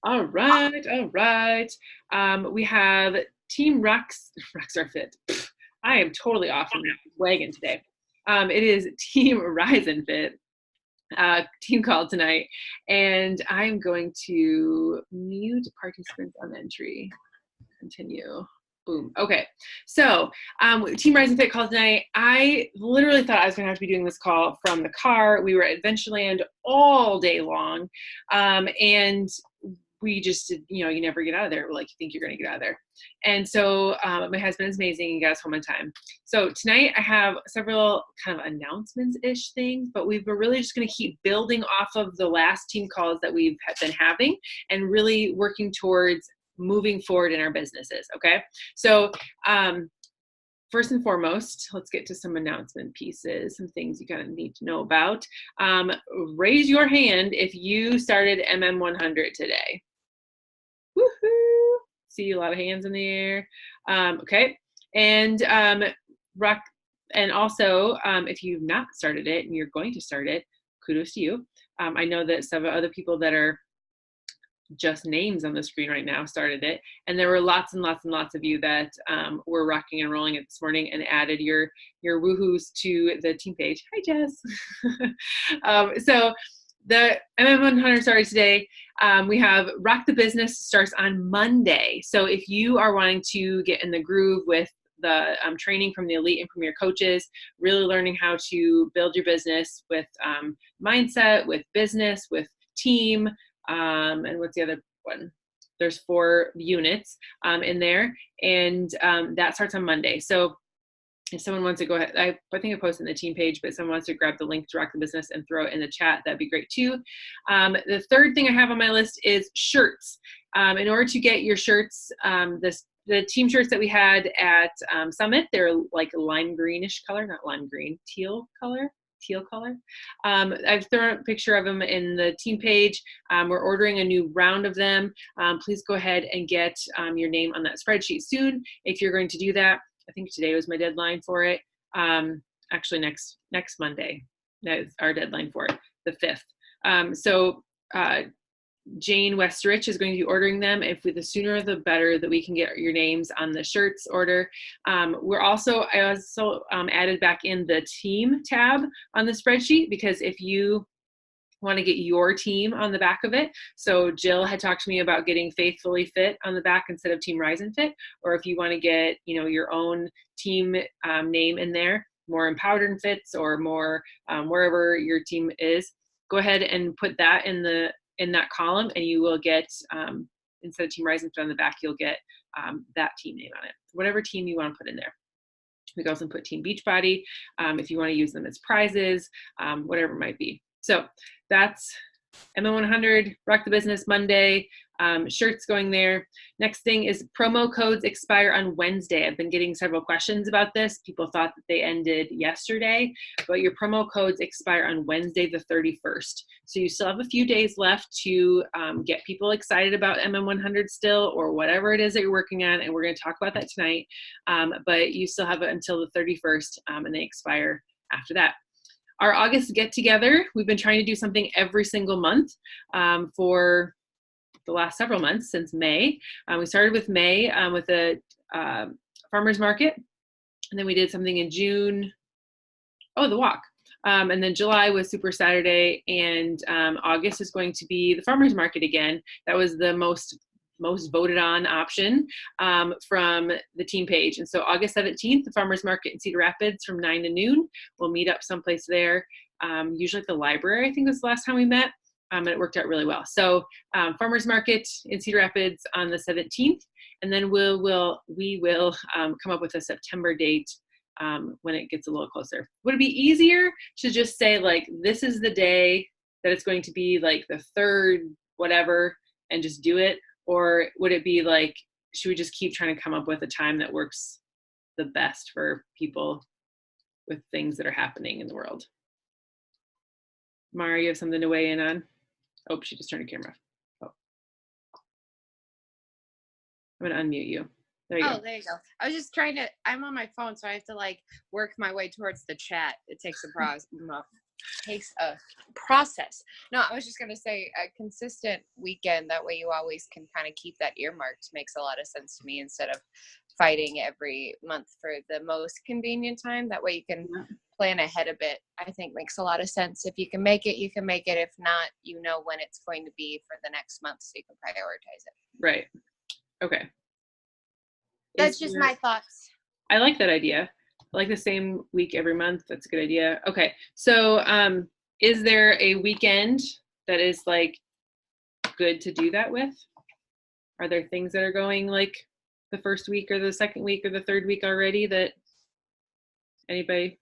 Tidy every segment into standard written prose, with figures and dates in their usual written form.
All right, all right. We have Team Rex are fit. I am totally off the wagon today. It is Team Rise and Fit team call tonight, and I'm going to mute participants on entry. Continue. Boom. Okay. So, Team Rise and Fit call tonight. I literally thought I was going to have to be doing this call from the car. We were at Adventureland all day long, and we just did, you never get out of there. Like, you think you're going to get out of there. And so my husband is amazing and got us home on time. So tonight I have several kind of announcements-ish things, but we're really just going to keep building off of the last team calls that we've been having and really working towards moving forward in our businesses. Okay. So first and foremost, let's get to some announcement pieces, some things you kind of need to know about. Raise your hand if you started MM100 today. Woohoo! See a lot of hands in the air. Okay. And also, if you've not started it and you're going to start it, kudos to you. I know that some other people that are just names on the screen right now started it, and there were lots and lots and lots of you that were rocking and rolling it this morning and added your woohoos to the team page. Hi, Jess. So the MM100 started today. We have Rock the Business starts on Monday. So if you are wanting to get in the groove with the training from the elite and premier coaches, really learning how to build your business with mindset, with business, with team, and what's the other one? There's 4 units in there, and that starts on Monday. So if someone wants to go ahead, I think I posted in the team page, but someone wants to grab the link to Rock the Business and throw it in the chat, that'd be great too. The third thing I have on my list is shirts. In order to get your shirts, the team shirts that we had at Summit, they're like lime greenish color, not lime green, teal color. I've thrown a picture of them in the team page. We're ordering a new round of them. Please go ahead and get your name on that spreadsheet soon if you're going to do that. I think today was my deadline for it. Actually, next Monday, that is our deadline for it, the 5th. So Jane Westerich is going to be ordering them. If the sooner the better that we can get your names on the shirts order. I also added back in the team tab on the spreadsheet, because if you want to get your team on the back of it. So Jill had talked to me about getting Faithfully Fit on the back instead of Team Rise and Fit, or if you want to get, your own team name in there, more Empowered and Fits, or more wherever your team is, go ahead and put that in that column, and you will get, instead of Team Rise and Fit on the back, you'll get that team name on it, whatever team you want to put in there. We can also put Team Beachbody if you want to use them as prizes, whatever it might be. So that's MM100, Rock the Business Monday, shirts going there. Next thing is promo codes expire on Wednesday. I've been getting several questions about this. People thought that they ended yesterday, but your promo codes expire on Wednesday the 31st. So you still have a few days left to get people excited about MM100 still, or whatever it is that you're working on, and we're going to talk about that tonight. But you still have it until the 31st, and they expire after that. Our August get-together, we've been trying to do something every single month for the last several months, since May. We started with May with a farmer's market, and then we did something in June, the walk. And then July was Super Saturday, and August is going to be the farmer's market again. That was the most voted on option from the team page. And so August 17th, the farmer's market in Cedar Rapids from 9 to noon. We'll meet up someplace there, usually at the library, I think was the last time we met, and it worked out really well. So farmer's market in Cedar Rapids on the 17th, and then we will come up with a September date when it gets a little closer. Would it be easier to just say, like, this is the day that it's going to be, like the 3rd, whatever, and just do it? Or would it be like, should we just keep trying to come up with a time that works the best for people with things that are happening in the world? Mara, you have something to weigh in on? Oh, she just turned her camera off. Oh. I'm going to unmute you. There you go. Oh, there you go. I was just I'm on my phone, so I have to work my way towards the chat. It takes a pause. takes a process. No, I was just going to say a consistent weekend. That way you always can kind of keep that earmarked makes a lot of sense to me instead of fighting every month for the most convenient time. That way you can plan ahead a bit. I think makes a lot of sense. If you can make it, you can make it. If not, you know when it's going to be for the next month so you can prioritize it. Right. Okay. That's just my thoughts. I like that idea. I like the same week every month. That's a good idea. Okay. So is there a weekend that is like good to do that with? Are there things that are going like the first week or the second week or the third week already that anybody?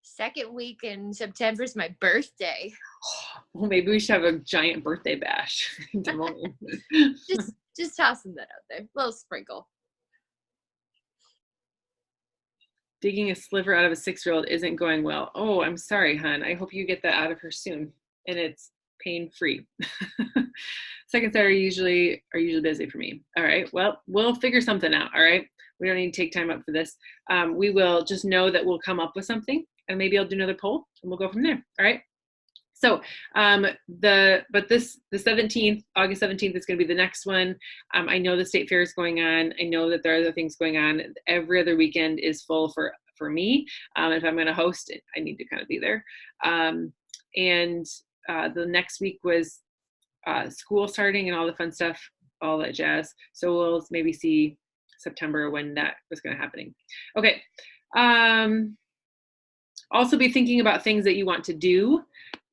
Second week in September is my birthday. Well, maybe we should have a giant birthday bash. just tossing that out there. A little sprinkle. Digging a sliver out of a 6-year-old isn't going well. Oh, I'm sorry, hon. I hope you get that out of her soon and it's pain-free. Second Saturday are usually busy for me. All right. Well, we'll figure something out. All right. We don't need to take time up for this. We will just know that we'll come up with something and maybe I'll do another poll and we'll go from there. All right. So the 17th, August 17th is going to be the next one. I know the state fair is going on. I know that there are other things going on. Every other weekend is full for me. If I'm going to host it, I need to kind of be there. And the next week was school starting and all the fun stuff, all that jazz. So we'll maybe see September when that was going to happening. Okay. Also be thinking about things that you want to do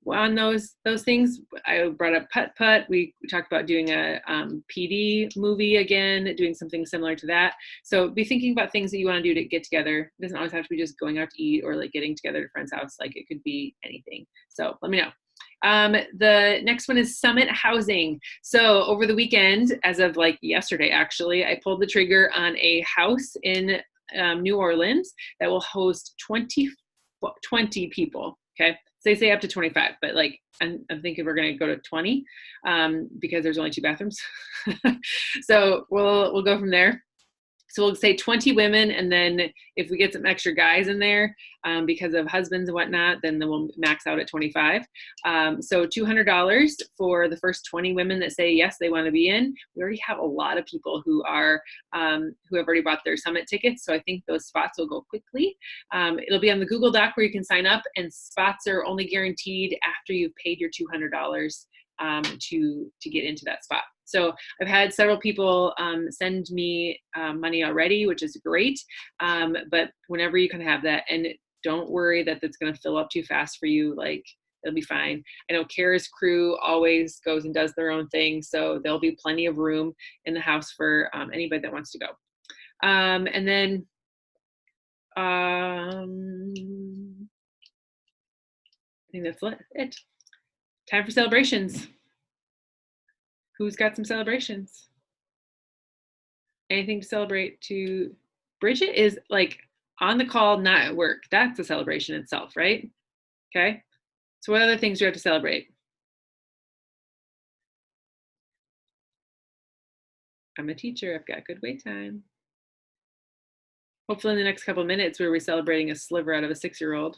on those things. I brought up putt. We talked about doing a PD movie again, doing something similar to that. So be thinking about things that you want to do to get together. It doesn't always have to be just going out to eat or like getting together at a friend's house. Like it could be anything. So let me know. The next one is Summit Housing. So over the weekend, as of like yesterday, actually, I pulled the trigger on a house in New Orleans that will host 20 people. Okay. So they say up to 25, but like, I'm thinking we're going to go to 20 because there's only 2 bathrooms. So we'll go from there. So we'll say 20 women, and then if we get some extra guys in there because of husbands and whatnot, then we'll max out at 25. So $200 for the first 20 women that say yes, they want to be in. We already have a lot of people who have already bought their summit tickets, so I think those spots will go quickly. It'll be on the Google Doc where you can sign up, and spots are only guaranteed after you've paid your $200 to get into that spot. So I've had several people send me money already, which is great. But whenever you can have that, and don't worry that that's going to fill up too fast for you. Like it'll be fine. I know Kara's crew always goes and does their own thing, so there'll be plenty of room in the house for anybody that wants to go. And then I think that's it. Time for celebrations. Who's got some celebrations? Anything to celebrate to? Bridget is like on the call, not at work. That's a celebration itself, right? Okay. So what other things do you have to celebrate? I'm a teacher. I've got good wait time. Hopefully in the next couple of minutes we're celebrating a sliver out of a 6-year-old.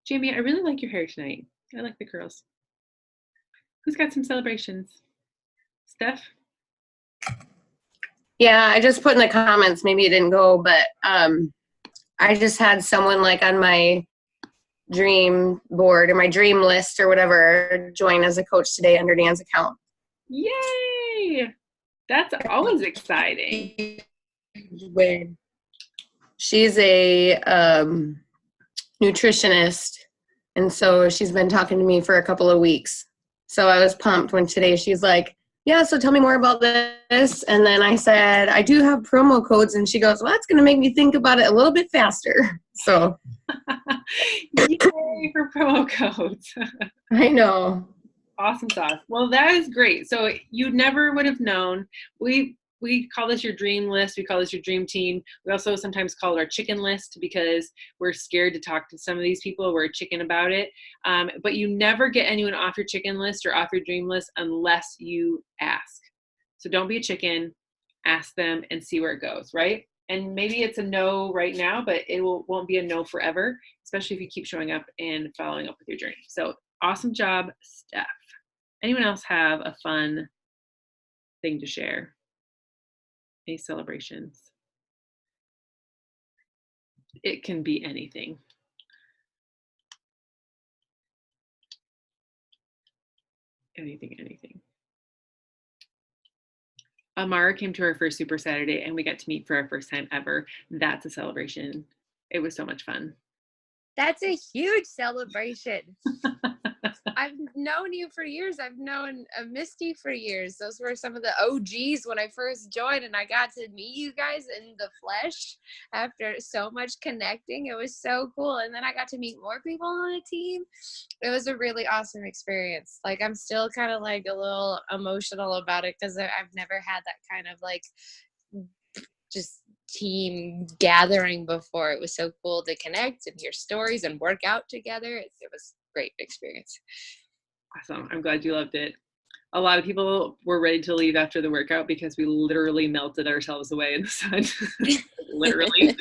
Jamie, I really like your hair tonight. I like the curls. Who's got some celebrations? Steph? Yeah, I just put in the comments, maybe it didn't go, but I just had someone like on my dream board or my dream list or whatever join as a coach today under Dan's account. Yay! That's always exciting. She's a nutritionist, and so she's been talking to me for a couple of weeks. So I was pumped when today she's like, yeah, so tell me more about this. And then I said, I do have promo codes. And she goes, well, that's going to make me think about it a little bit faster. So. Yay for promo codes. I know. Awesome sauce. Well, that is great. So you never would have known. We call this your dream list. We call this your dream team. We also sometimes call it our chicken list because we're scared to talk to some of these people. We're chicken about it. But you never get anyone off your chicken list or off your dream list unless you ask. So don't be a chicken. Ask them and see where it goes, right? And maybe it's a no right now, but it won't be a no forever. It's especially if you keep showing up and following up with your journey. So awesome job, Steph. Anyone else have a fun thing to share? Any celebrations? It can be anything. Anything. Amara came to our first Super Saturday and we got to meet for our first time ever. That's a celebration. It was so much fun. That's a huge celebration. I've known you for years. I've known Misty for years. Those were some of the OGs when I first joined, and I got to meet you guys in the flesh after so much connecting. It was so cool. And then I got to meet more people on the team. It was a really awesome experience. Like, I'm still kind of like a little emotional about it because I've never had that kind of like just team gathering before. It was so cool to connect and hear stories and work out together. It was a great experience. Awesome. I'm glad you loved it. A lot of people were ready to leave after the workout because we literally melted ourselves away in the sun. Literally.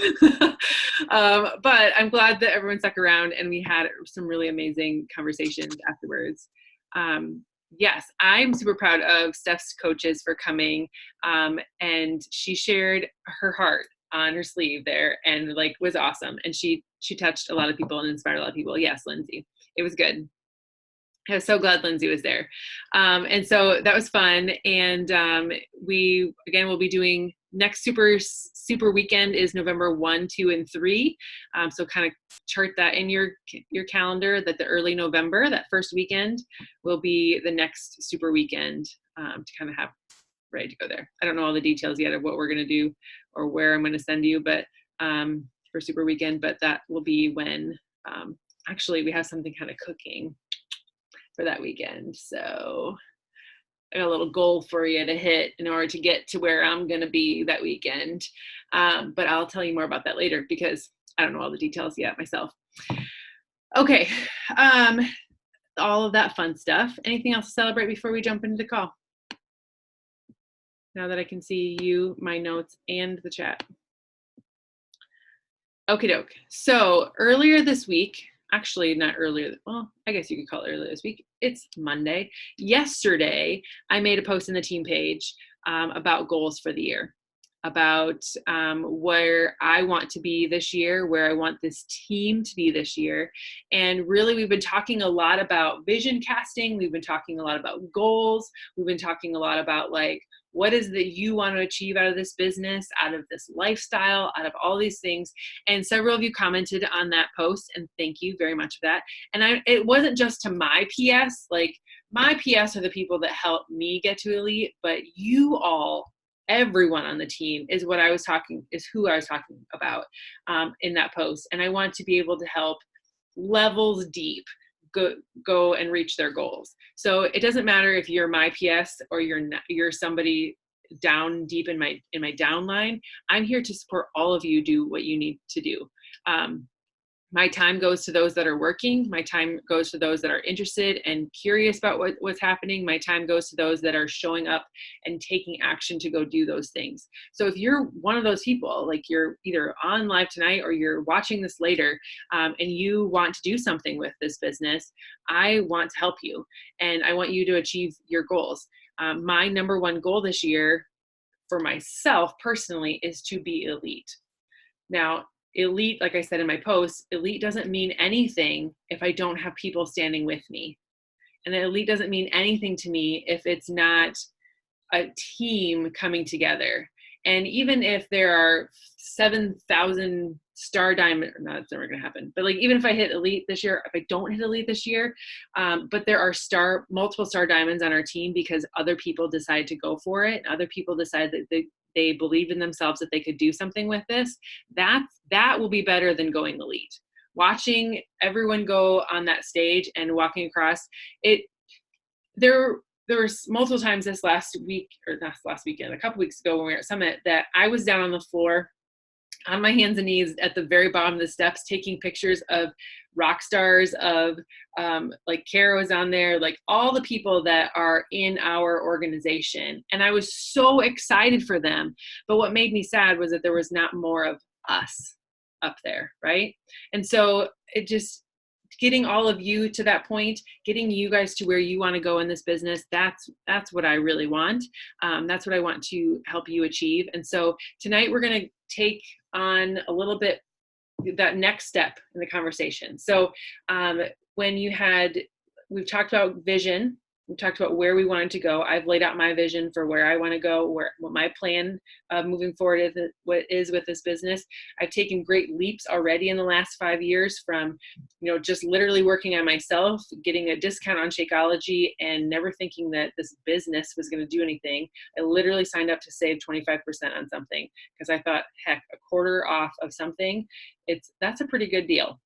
But I'm glad that everyone stuck around and we had some really amazing conversations afterwards. Yes, I'm super proud of Steph's coaches for coming, and she shared her heart on her sleeve there and like was awesome. And she touched a lot of people and inspired a lot of people. Yes, Lindsay, it was good. I was so glad Lindsay was there. And so that was fun. And we, again, will be doing next super weekend is November 1, 2, and 3. So kind of chart that in your calendar that the early November, that first weekend, will be the next super weekend to kind of have ready to go there. I don't know all the details yet of what we're going to do or where I'm going to send you, but for super weekend, but that will be when actually we have something kind of cooking for that weekend. So I got a little goal for you to hit in order to get to where I'm going to be that weekend. But I'll tell you more about that later because I don't know all the details yet myself. Okay. All of that fun stuff. Anything else to celebrate before we jump into the call? Now that I can see you, my notes, and the chat. Okie doke. So earlier this week, actually not earlier, well, I guess you could call it earlier this week. It's Monday. Yesterday, I made a post in the team page about goals for the year, about where I want to be this year, where I want this team to be this year. And really, we've been talking a lot about vision casting. We've been talking a lot about goals. We've been talking a lot about like, what is that you want to achieve out of this business, out of this lifestyle, out of all these things? And several of you commented on that post, and thank you very much for that. And it wasn't just to my PS, like my PS are the people that help me get to elite, but you all, everyone on the team is who I was talking about in that post. And I want to be able to help levels deep go and reach their goals. So it doesn't matter if you're my PS or you're somebody down deep in my downline. I'm here to support all of you do what you need to do. My time goes to those that are working. My time goes to those that are interested and curious about what's happening. My time goes to those that are showing up and taking action to go do those things. So if you're one of those people, like you're either on live tonight or you're watching this later, and you want to do something with this business, I want to help you and I want you to achieve your goals. My number one goal this year for myself personally is to be elite. Now, elite, like I said in my post, elite doesn't mean anything if I don't have people standing with me. And elite doesn't mean anything to me if it's not a team coming together. And even if there are 7,000 star diamond, no, that's never going to happen. But like, even if I hit elite this year, if I don't hit elite this year, but there are multiple star diamonds on our team because other people decide to go for it. Other people decide that they believe in themselves that they could do something with this. That will be better than going elite. Watching everyone go on that stage and walking across it, there was multiple times this last week, or not last weekend, a couple weeks ago when we were at Summit, that I was down on the floor on my hands and knees at the very bottom of the steps taking pictures of rock stars, of like Kara was on there, like all the people that are in our organization. And I was so excited for them. But what made me sad was that there was not more of us up there, right? And so it just getting all of you to that point, getting you guys to where you want to go in this business. That's what I really want. That's what I want to help you achieve. And so tonight we're going to take on a little bit that next step in the conversation. So we've talked about vision. We talked about where we wanted to go. I've laid out my vision for where I want to go, what my plan moving forward is with this business. I've taken great leaps already in the last 5 years from, just literally working on myself, getting a discount on Shakeology and never thinking that this business was going to do anything. I literally signed up to save 25% on something because I thought, heck, a quarter off of something, that's a pretty good deal.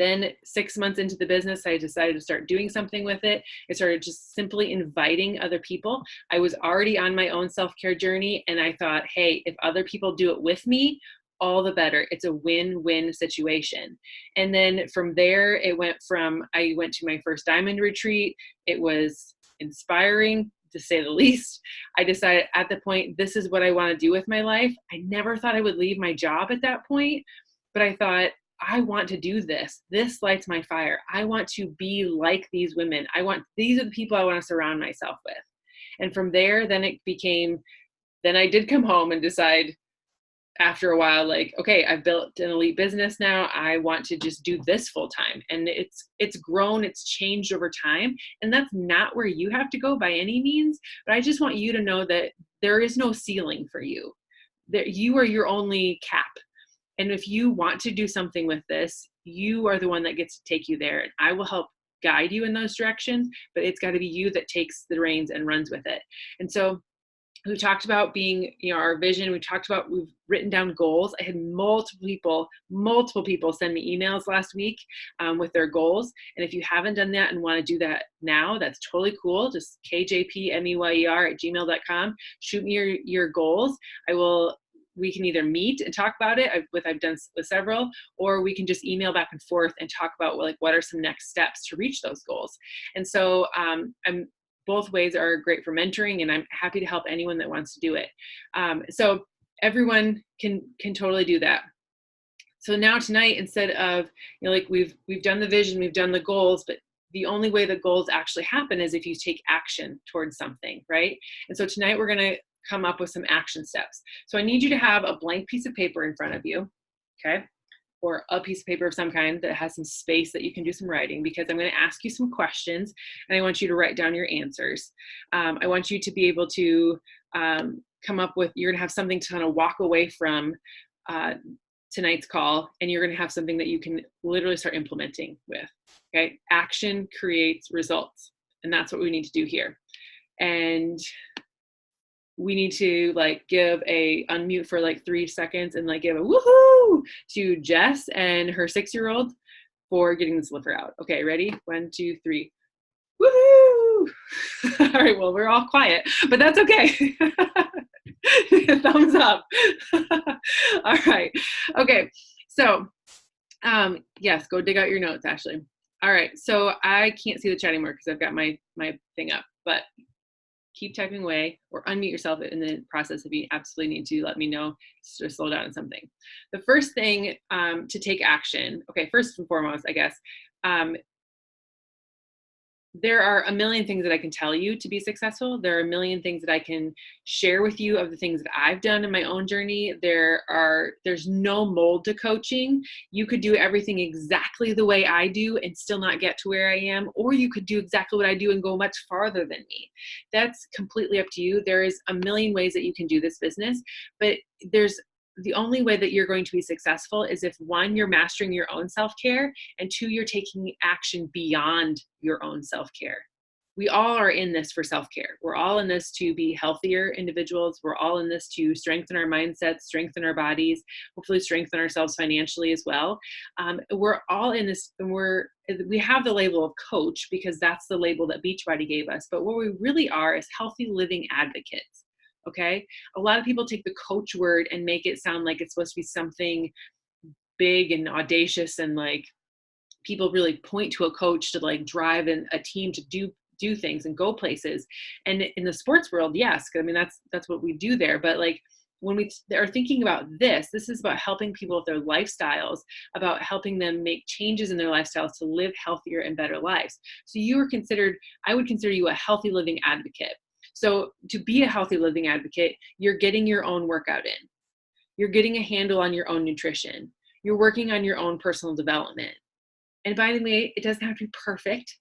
Then 6 months into the business, I decided to start doing something with it. I started just simply inviting other people. I was already on my own self-care journey, and I thought, hey, if other people do it with me, all the better. It's a win-win situation. And then from there, I went to my first diamond retreat. It was inspiring, to say the least. I decided at the point, this is what I want to do with my life. I never thought I would leave my job at that point, but I thought, I want to do this. This lights my fire. I want to be like these women. These are the people I want to surround myself with. And from there, then I did come home and decide after a while, like, okay, I've built an elite business now. I want to just do this full time. And it's grown, it's changed over time. And that's not where you have to go by any means. But I just want you to know that there is no ceiling for you. That you are your only cap. And if you want to do something with this, you are the one that gets to take you there. And I will help guide you in those directions, but it's got to be you that takes the reins and runs with it. And so we talked about being, our vision. We've written down goals. I had multiple people send me emails last week with their goals. And if you haven't done that and want to do that now, that's totally cool. Just kjpmeyer@gmail.com. Shoot me your goals. We can either meet and talk about it, I've done with several, or we can just email back and forth and talk about what are some next steps to reach those goals. And so both ways are great for mentoring, and I'm happy to help anyone that wants to do it. So everyone can totally do that. So now tonight, instead of, we've done the vision, we've done the goals, but the only way the goals actually happen is if you take action towards something, right? And so tonight we're going to come up with some action steps. So I need you to have a blank piece of paper in front of you, okay? Or a piece of paper of some kind that has some space that you can do some writing, because I'm going to ask you some questions and I want you to write down your answers. I want you to be able to come up with, you're going to have something to kind of walk away from tonight's call, and you're going to have something that you can literally start implementing with, okay? Action creates results, and that's what we need to do here. And we need to give a unmute for 3 seconds and give a woohoo to Jess and her 6-year-old for getting this liver out. Okay, ready? 1, 2, 3. Woohoo! All right, well, we're all quiet, but that's okay. Thumbs up. All right. Okay. So, yes, go dig out your notes, Ashley. All right. So I can't see the chat anymore because I've got my thing up, but keep typing away or unmute yourself in the process if you absolutely need to. Let me know to slow down on something. The first thing to take action, okay, first and foremost, I guess, there are a million things that I can tell you to be successful. There are a million things that I can share with you of the things that I've done in my own journey. There's no mold to coaching. You could do everything exactly the way I do and still not get to where I am, or you could do exactly what I do and go much farther than me. That's completely up to you. There is a million ways that you can do this business, but the only way that you're going to be successful is if, 1, you're mastering your own self-care, and 2, you're taking action beyond your own self-care. We all are in this for self-care. We're all in this to be healthier individuals. We're all in this to strengthen our mindsets, strengthen our bodies, hopefully strengthen ourselves financially as well. We're all in this, and we have the label of coach because that's the label that Beachbody gave us. But what we really are is healthy living advocates. Okay. A lot of people take the coach word and make it sound like it's supposed to be something big and audacious, and people really point to a coach to drive a team to do things and go places. And in the sports world, yes, I mean, that's what we do there. But when we are thinking about this is about helping people with their lifestyles, about helping them make changes in their lifestyles to live healthier and better lives. So I would consider you a healthy living advocate. So to be a healthy living advocate, you're getting your own workout in. You're getting a handle on your own nutrition. You're working on your own personal development. And by the way, it doesn't have to be perfect.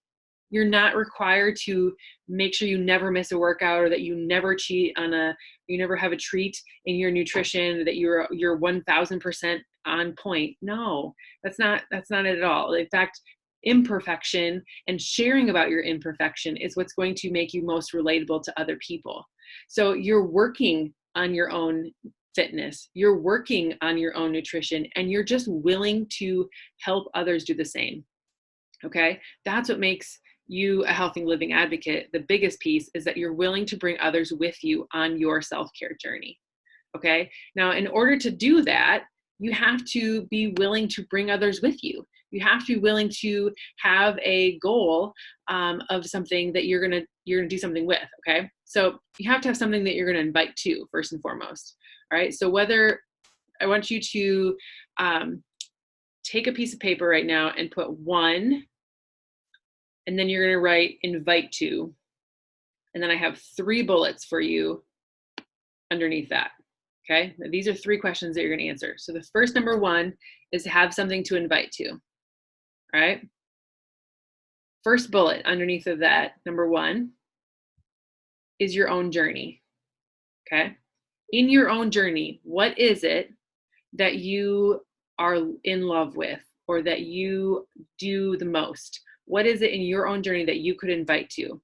You're not required to make sure you never miss a workout, or that you never you never have a treat in your nutrition, that you're 1000% on point. No, that's not it at all. In fact, imperfection and sharing about your imperfection is what's going to make you most relatable to other people. So you're working on your own fitness, you're working on your own nutrition, and you're just willing to help others do the same. Okay, that's what makes you a healthy living advocate. The biggest piece is that you're willing to bring others with you on your self-care journey. Okay, now in order to do that, you have to be willing to bring others with you. You have to be willing to have a goal of something that you're gonna do something with. Okay, so you have to have something that you're gonna invite to, first and foremost. All right, so I want you to take a piece of paper right now and put 1, and then you're going to write invite to. And then I have 3 bullets for you underneath that. Okay, now, these are 3 questions that you're going to answer. So the first, number 1, is to have something to invite to. All right, first bullet underneath of that, number 1, is your own journey. Okay, in your own journey, what is it that you are in love with, or that you do the most? What is it in your own journey that you could invite to?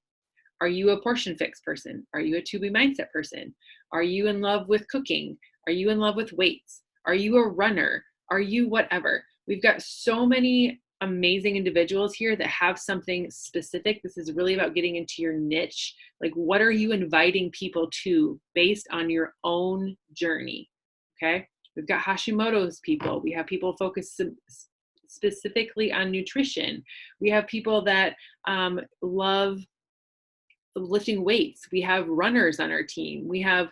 Are you a portion fix person? Are you a to be mindset person? Are you in love with cooking? Are you in love with weights? Are you a runner? Are you whatever? We've got so many amazing individuals here that have something specific. This is really about getting into your niche. Like, what are you inviting people to based on your own journey? Okay, we've got Hashimoto's people. We have people focused specifically on nutrition. We have people that love lifting weights. We have runners on our team. We have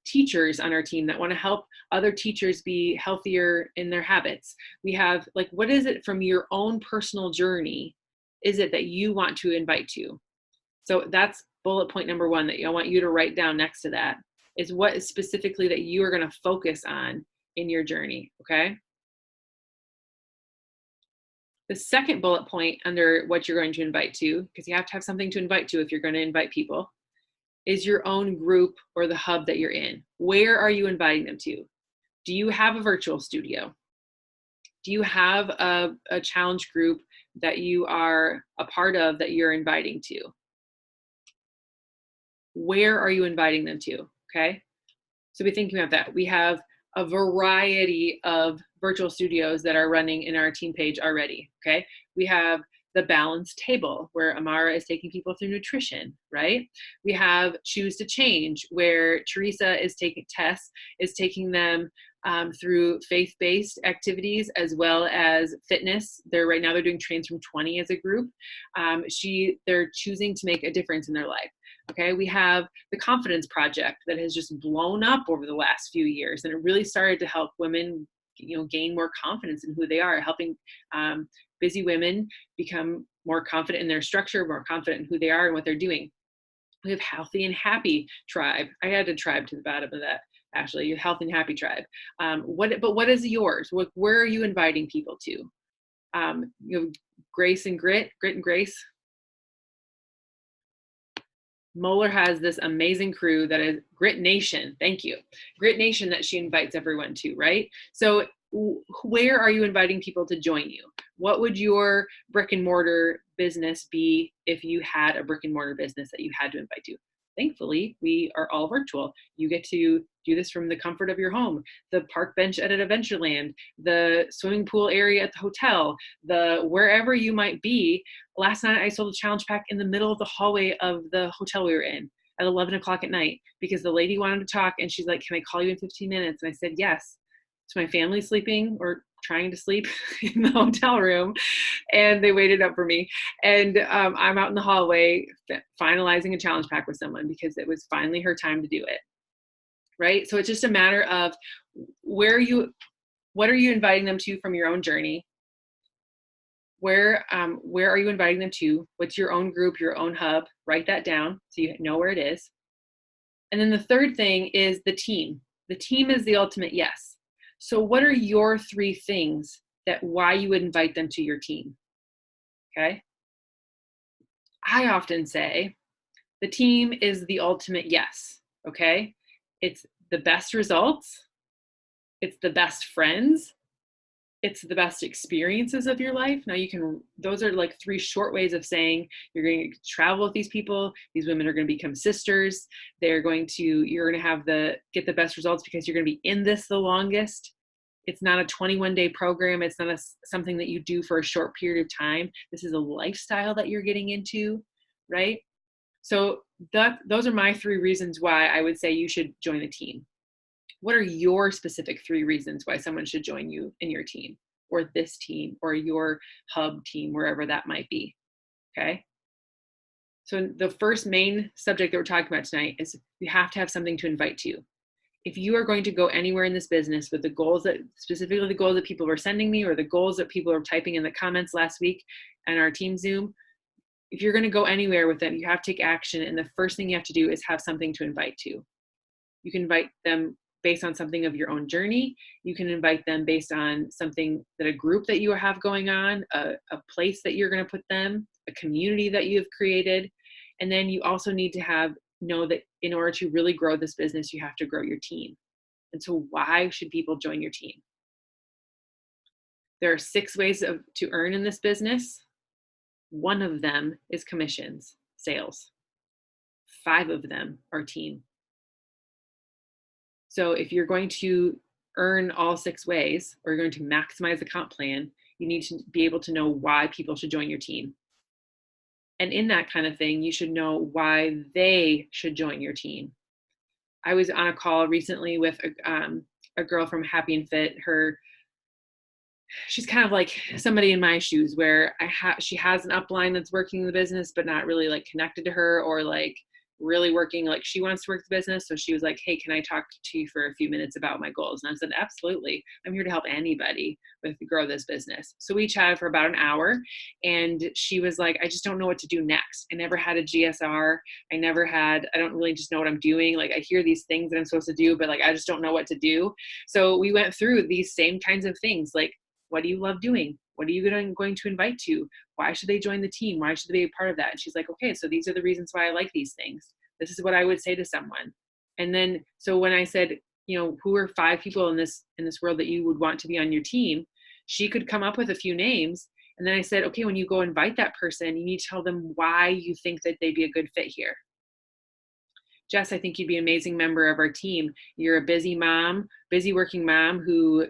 teachers on our team that want to help other teachers be healthier in their habits. We have, like, what is it from your own personal journey is it that you want to invite to? So that's bullet point number 1 that I want you to write down next to that, is what is specifically that you are going to focus on in your journey. Okay. The second bullet point under what you're going to invite to, because you have to have something to invite to if you're going to invite people, is your own group or the hub that you're in. Where are you inviting them to? Do you have a virtual studio? Do you have a challenge group that you are a part of that you're inviting to? Where are you inviting them to? Okay, so be thinking about that. We have a variety of virtual studios that are running in our team page already. Okay, we have the Balance Table, where Amara is taking people through nutrition, right? We have Choose to Change, where Tess is taking them through faith-based activities as well as fitness. Right now they're doing Transform 20 as a group. They're choosing to make a difference in their life. Okay, we have the Confidence Project that has just blown up over the last few years, and it really started to help women, gain more confidence in who they are, helping busy women become more confident in their structure, more confident in who they are and what they're doing. We have Healthy and Happy Tribe. I added tribe to the bottom of that. Actually, your Healthy and Happy Tribe. What is yours? Where are you inviting people to? Grace and Grit and Grace. Moeller has this amazing crew that is Grit Nation. Thank you. Grit Nation that she invites everyone to, right? So where are you inviting people to join you? What would your brick and mortar business be if you had a brick and mortar business that you had to invite to? Thankfully, we are all virtual. You get to do this from the comfort of your home, the park bench at Adventureland, the swimming pool area at the hotel, wherever you might be. Last night, I sold a challenge pack in the middle of the hallway of the hotel we were in at 11 o'clock at night because the lady wanted to talk and she's like, "Can I call you in 15 minutes?" And I said, "Yes." So my family's sleeping or trying to sleep in the hotel room, and they waited up for me. And I'm out in the hallway finalizing a challenge pack with someone because it was finally her time to do it. right? So it's just a matter of what are you inviting them to from your own journey? Where are you inviting them to? What's your own group, your own hub? Write that down so you know where it is. And then the third thing is the team. The team is the ultimate yes. So what are your 3 things that why you would invite them to your team? Okay. I often say the team is the ultimate yes. Okay. It's the best results. It's the best friends. It's the best experiences of your life. Now those are like 3 short ways of saying you're going to travel with these people. These women are going to become sisters. You're going to get the best results because you're going to be in this the longest. It's not a 21-day program. It's not something that you do for a short period of time. This is a lifestyle that you're getting into, right? So those are my 3 reasons why I would say you should join the team. What are your specific 3 reasons why someone should join you in your team or this team or your hub team, wherever that might be? Okay. So the first main subject that we're talking about tonight is you have to have something to invite to you. If you are going to go anywhere in this business with the goals specifically the goals that people were sending me or the goals that people are typing in the comments last week on our team Zoom, if you're going to go anywhere with them, you have to take action. And the first thing you have to do is have something to invite to. You can invite them based on something of your own journey. You can invite them based on something that a group that you have going on, a place that you're going to put them, a community that you have created. And then you also need to know that in order to really grow this business, you have to grow your team. And so why should people join your team? There are 6 ways to earn in this business. One of them is commissions, sales. 5 of them are team. So if you're going to earn all 6 ways, or you're going to maximize the comp plan, you need to be able to know why people should join your team. And in that kind of thing, you should know why they should join your team. I was on a call recently with a girl from Happy and Fit. She's kind of like somebody in my shoes where she has an upline that's working in the business, but not really like connected to her or like really working. Like she wants to work the business. So she was like, hey, can I talk to you for a few minutes about my goals? And I said, absolutely. I'm here to help anybody grow this business. So we chatted for about an hour and she was like, I just don't know what to do next. I never had a GSR. I don't really just know what I'm doing. Like I hear these things that I'm supposed to do, but like, I just don't know what to do. So we went through these same kinds of things. Like, what do you love doing? What are you going to invite to? Why should they join the team? Why should they be a part of that? And she's like, okay, so these are the reasons why I like these things. This is what I would say to someone. And then, so when I said, who are 5 people in this world that you would want to be on your team, she could come up with a few names. And then I said, okay, when you go invite that person, you need to tell them why you think that they'd be a good fit here. Jess, I think you'd be an amazing member of our team. You're a busy working mom who,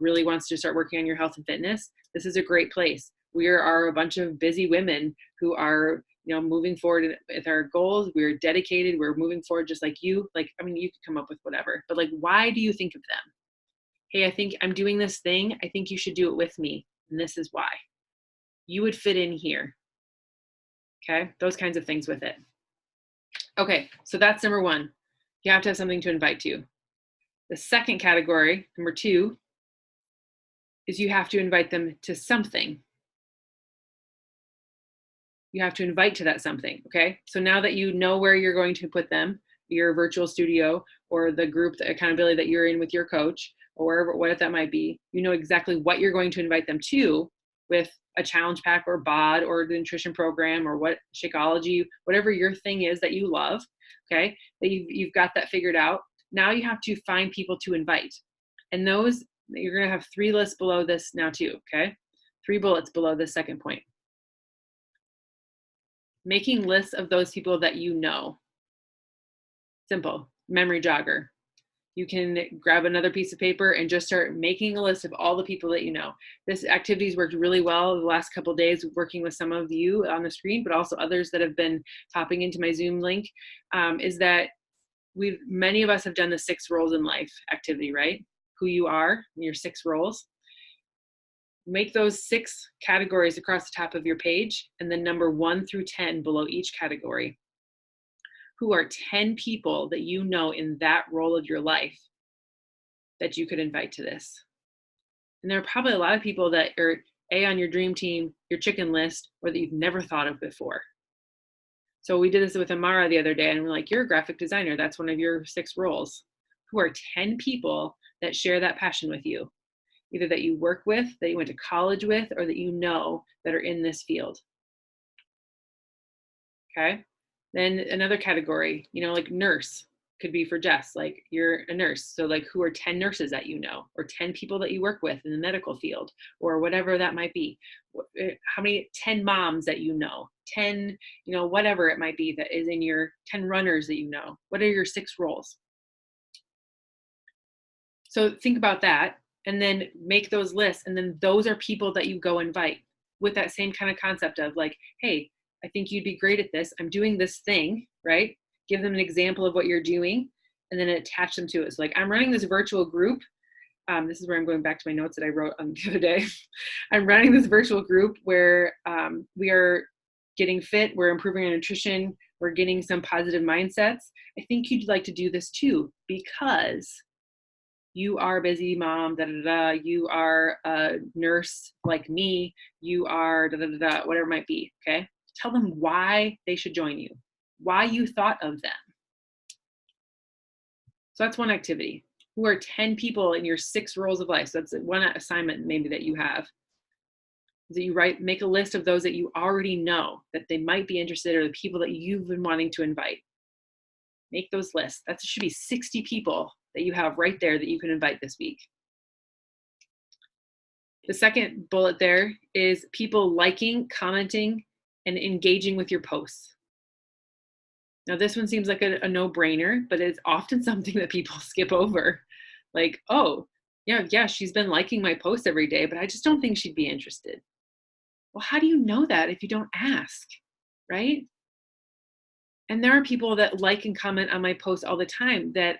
really wants to start working on your health and fitness. This is a great place. We are a bunch of busy women who are, moving forward with our goals. We're dedicated. We're moving forward just like you. You could come up with whatever, but why do you think of them? Hey, I think I'm doing this thing. I think you should do it with me. And this is why. You would fit in here. Okay. Those kinds of things with it. Okay, so that's number 1. You have to have something to invite to. The second category, number 2, is you have to invite them to something. You have to invite to that something, okay? So now that you know where you're going to put them, your virtual studio or the group, the accountability that you're in with your coach or wherever, what if that might be, you know exactly what you're going to invite them to with a challenge pack or BOD or the nutrition program or what Shakeology, whatever your thing is that you love, okay, that you've got that figured out. Now you have to find people to invite. And those, you're going to have 3 lists below this now too, okay? 3 bullets below the second point. Making lists of those people that you know. Simple, memory jogger. You can grab another piece of paper and just start making a list of all the people that you know. This activity's worked really well the last couple of days working with some of you on the screen, but also others that have been popping into my Zoom link, is that many of us have done the 6 roles in life activity, right? Who you are, your 6 roles. Make those 6 categories across the top of your page and then number 1 through 10 below each category. Who are 10 people that you know in that role of your life that you could invite to this? And there are probably a lot of people that are on your dream team, your chicken list, or that you've never thought of before. So we did this with Amara the other day, and we're like, you're a graphic designer. That's one of your 6 roles. Who are 10 people that share that passion with you, either that you work with, that you went to college with, or that you know that are in this field. Okay. Then another category, like nurse could be for Jess, like you're a nurse. So like who are 10 nurses that you know, or 10 people that you work with in the medical field, or whatever that might be. How many 10 moms that you know, 10, whatever it might be that is in your 10 runners that you know. What are your 6 roles? So think about that and then make those lists. And then those are people that you go invite with that same kind of concept of like, hey, I think you'd be great at this. I'm doing this thing, right? Give them an example of what you're doing and then attach them to it. So like, I'm running this virtual group. This is where I'm going back to my notes that I wrote on the other day. I'm running this virtual group where we are getting fit. We're improving our nutrition. We're getting some positive mindsets. I think you'd like to do this too, because you are a busy mom, you are a nurse like me, you are whatever it might be, okay? Tell them why they should join you, why you thought of them. So that's one activity. Who are 10 people in your 6 roles of life? So that's one assignment maybe that you have. Is that you make a list of those that you already know that they might be interested, or the people that you've been wanting to invite. Make those lists. That should be 60 people that you have right there that you can invite this week. The second bullet there is people liking, commenting, and engaging with your posts. Now this one seems like a no-brainer, but it's often something that people skip over. Like, oh, yeah, she's been liking my posts every day, but I just don't think she'd be interested. Well, how do you know that if you don't ask, right? And there are people that like and comment on my posts all the time that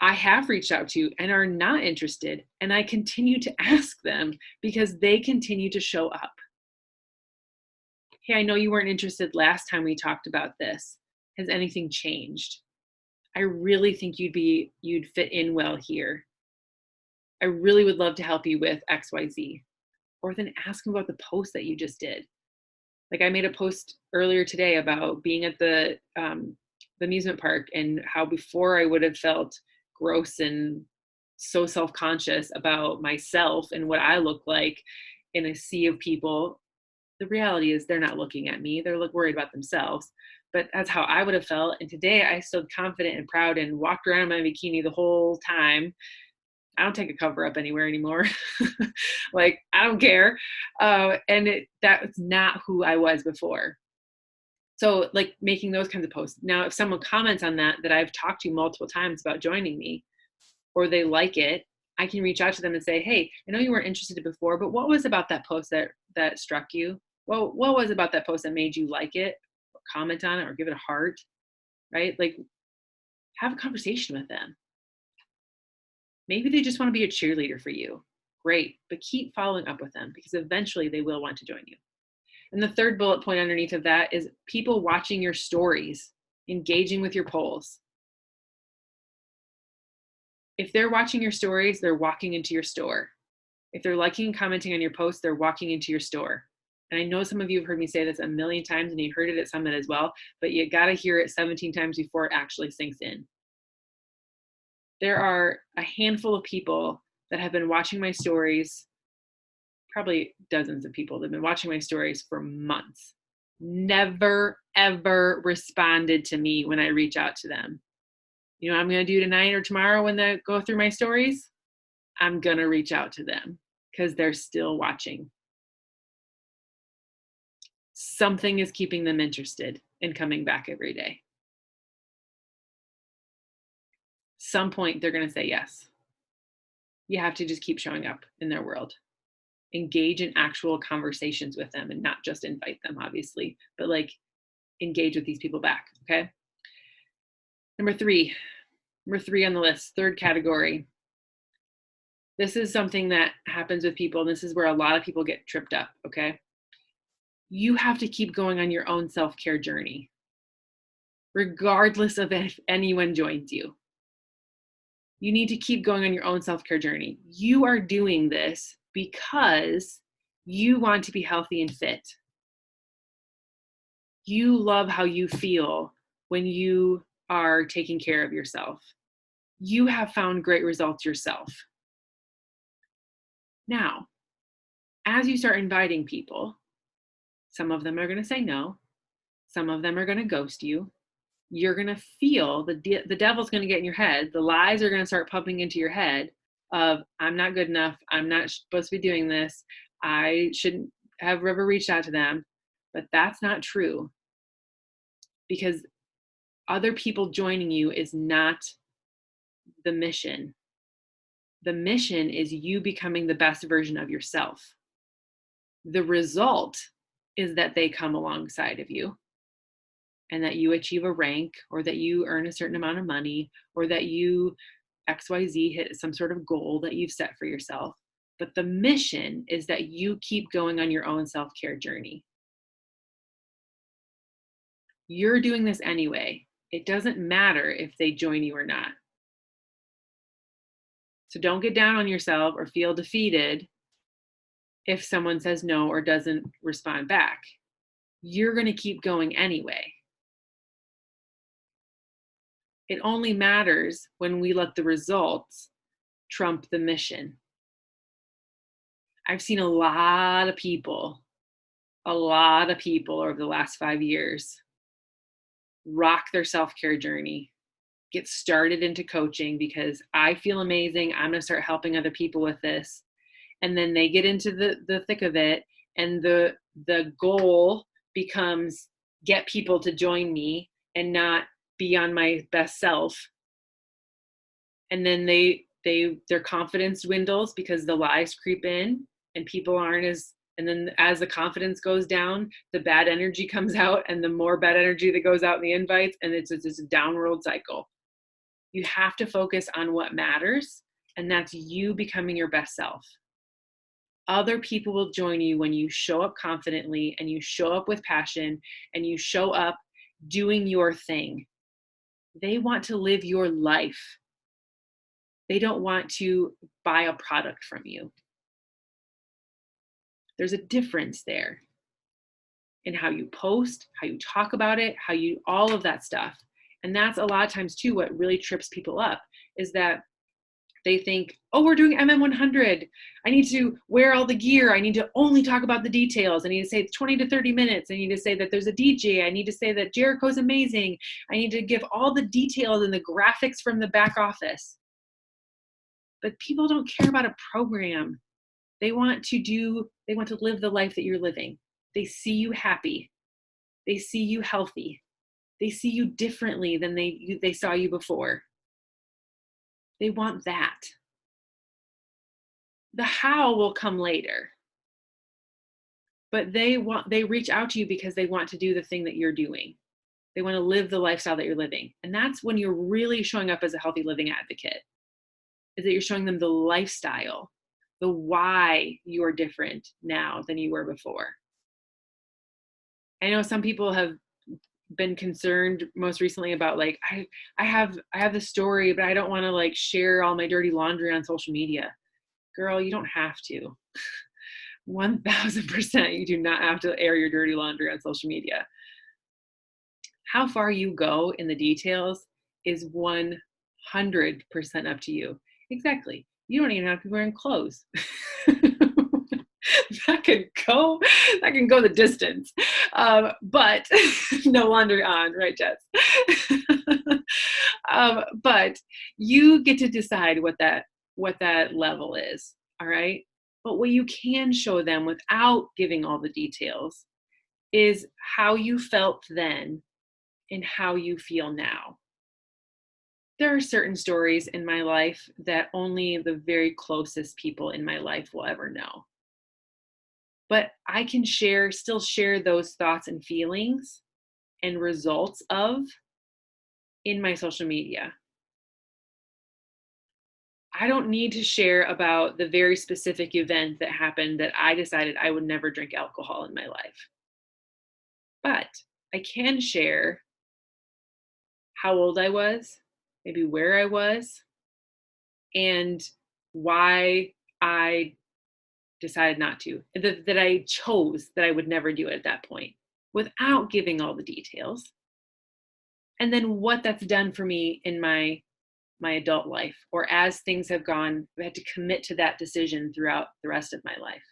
I have reached out to and are not interested. And I continue to ask them because they continue to show up. Hey, I know you weren't interested last time we talked about this. Has anything changed? I really think you'd fit in well here. I really would love to help you with XYZ. Or then ask them about the post that you just did. Like I made a post earlier today about being at the amusement park and how before I would have felt gross and so self-conscious about myself and what I look like in a sea of people. The reality is they're not looking at me. They're worried about themselves. But that's how I would have felt. And today I stood confident and proud and walked around in my bikini the whole time. I don't take a cover up anywhere anymore. Like, I don't care. That's not who I was before. So like making those kinds of posts. Now, if someone comments on that I've talked to multiple times about joining me, or they like it, I can reach out to them and say, hey, I know you weren't interested before, but what was about that post that struck you? Well, what was about that post that made you like it, or comment on it, or give it a heart, right? Like, have a conversation with them. Maybe they just want to be a cheerleader for you. Great, but keep following up with them because eventually they will want to join you. And the third bullet point underneath of that is people watching your stories, engaging with your polls. If they're watching your stories, they're walking into your store. If they're liking and commenting on your posts, they're walking into your store. And I know some of you have heard me say this a million times and you heard it at Summit as well, but you got to hear it 17 times before it actually sinks in. There are a handful of people that have been watching my stories, probably dozens of people that have been watching my stories for months, never, ever responded to me when I reach out to them. You know what I'm going to do tonight or tomorrow when they go through my stories? I'm going to reach out to them because they're still watching. Something is keeping them interested in coming back every day. Some point they're going to say yes. You have to just keep showing up in their world. Engage in actual conversations with them and not just invite them, obviously, but like engage with these people back, okay? Number three on the list, third category. This is something that happens with people, and this is where a lot of people get tripped up, okay? You have to keep going on your own self-care journey. regardless of if anyone joins you. You need to keep going on your own self-care journey. You are doing this because you want to be healthy and fit. You love how you feel when you are taking care of yourself. You have found great results yourself. Now, as you start inviting people, some of them are going to say no. Some of them are going to ghost you. You're going to feel the devil's going to get in your head. The lies are going to start pumping into your head of, I'm not good enough. I'm not supposed to be doing this. I shouldn't have ever reached out to them. But that's not true, because other people joining you is not the mission. The mission is you becoming the best version of yourself. The result is that they come alongside of you, and that you achieve a rank, or that you earn a certain amount of money, or that you XYZ hit some sort of goal that you've set for yourself. But the mission is that you keep going on your own self-care journey. You're doing this anyway. It doesn't matter if they join you or not. So don't get down on yourself or feel defeated if someone says no or doesn't respond back. You're going to keep going anyway. It only matters when we let the results trump the mission. I've seen a lot of people over the last 5 years rock their self-care journey, get started into coaching because I feel amazing. I'm going to start helping other people with this. And then they get into the thick of it, and the goal becomes get people to join me and not be on my best self. And then their confidence dwindles because the lies creep in, and people aren't as, and then as the confidence goes down, the bad energy comes out, and the more bad energy that goes out in the invites, and it's a downward cycle. You have to focus on what matters, and that's you becoming your best self. Other people will join you when you show up confidently, and you show up with passion, and you show up doing your thing. They want to live your life. They don't want to buy a product from you. There's a difference there in how you post, how you talk about it, all of that stuff. And that's a lot of times too what really trips people up, is that they think, oh, we're doing MM100. I need to wear all the gear. I need to only talk about the details. I need to say 20 to 30 minutes. I need to say that there's a DJ. I need to say that Jericho's amazing. I need to give all the details and the graphics from the back office. But people don't care about a program. They want to live the life that you're living. They see you happy. They see you healthy. They see you differently than they saw you before. They want that. The how will come later. But they reach out to you because they want to do the thing that you're doing. They want to live the lifestyle that you're living. And that's when you're really showing up as a healthy living advocate, is that you're showing them the lifestyle, the why you are different now than you were before. I know some people have been concerned most recently about like, I have this story, but I don't want to like share all my dirty laundry on social media. Girl, you don't have to. 1000% you do not have to air your dirty laundry on social media. How far you go in the details is 100% up to you. Exactly. You don't even have to be wearing clothes. that can go the distance. But no laundry on, right, Jess? But you get to decide what that level is. All right. But what you can show them without giving all the details is how you felt then and how you feel now. There are certain stories in my life that only the very closest people in my life will ever know. But I can still share those thoughts and feelings and results of in my social media. I don't need to share about the very specific event that happened that I decided I would never drink alcohol in my life. But I can share how old I was, maybe where I was, and why I decided not to, that I chose that I would never do it at that point without giving all the details. And then what that's done for me in my adult life, or as things have gone, I had to commit to that decision throughout the rest of my life.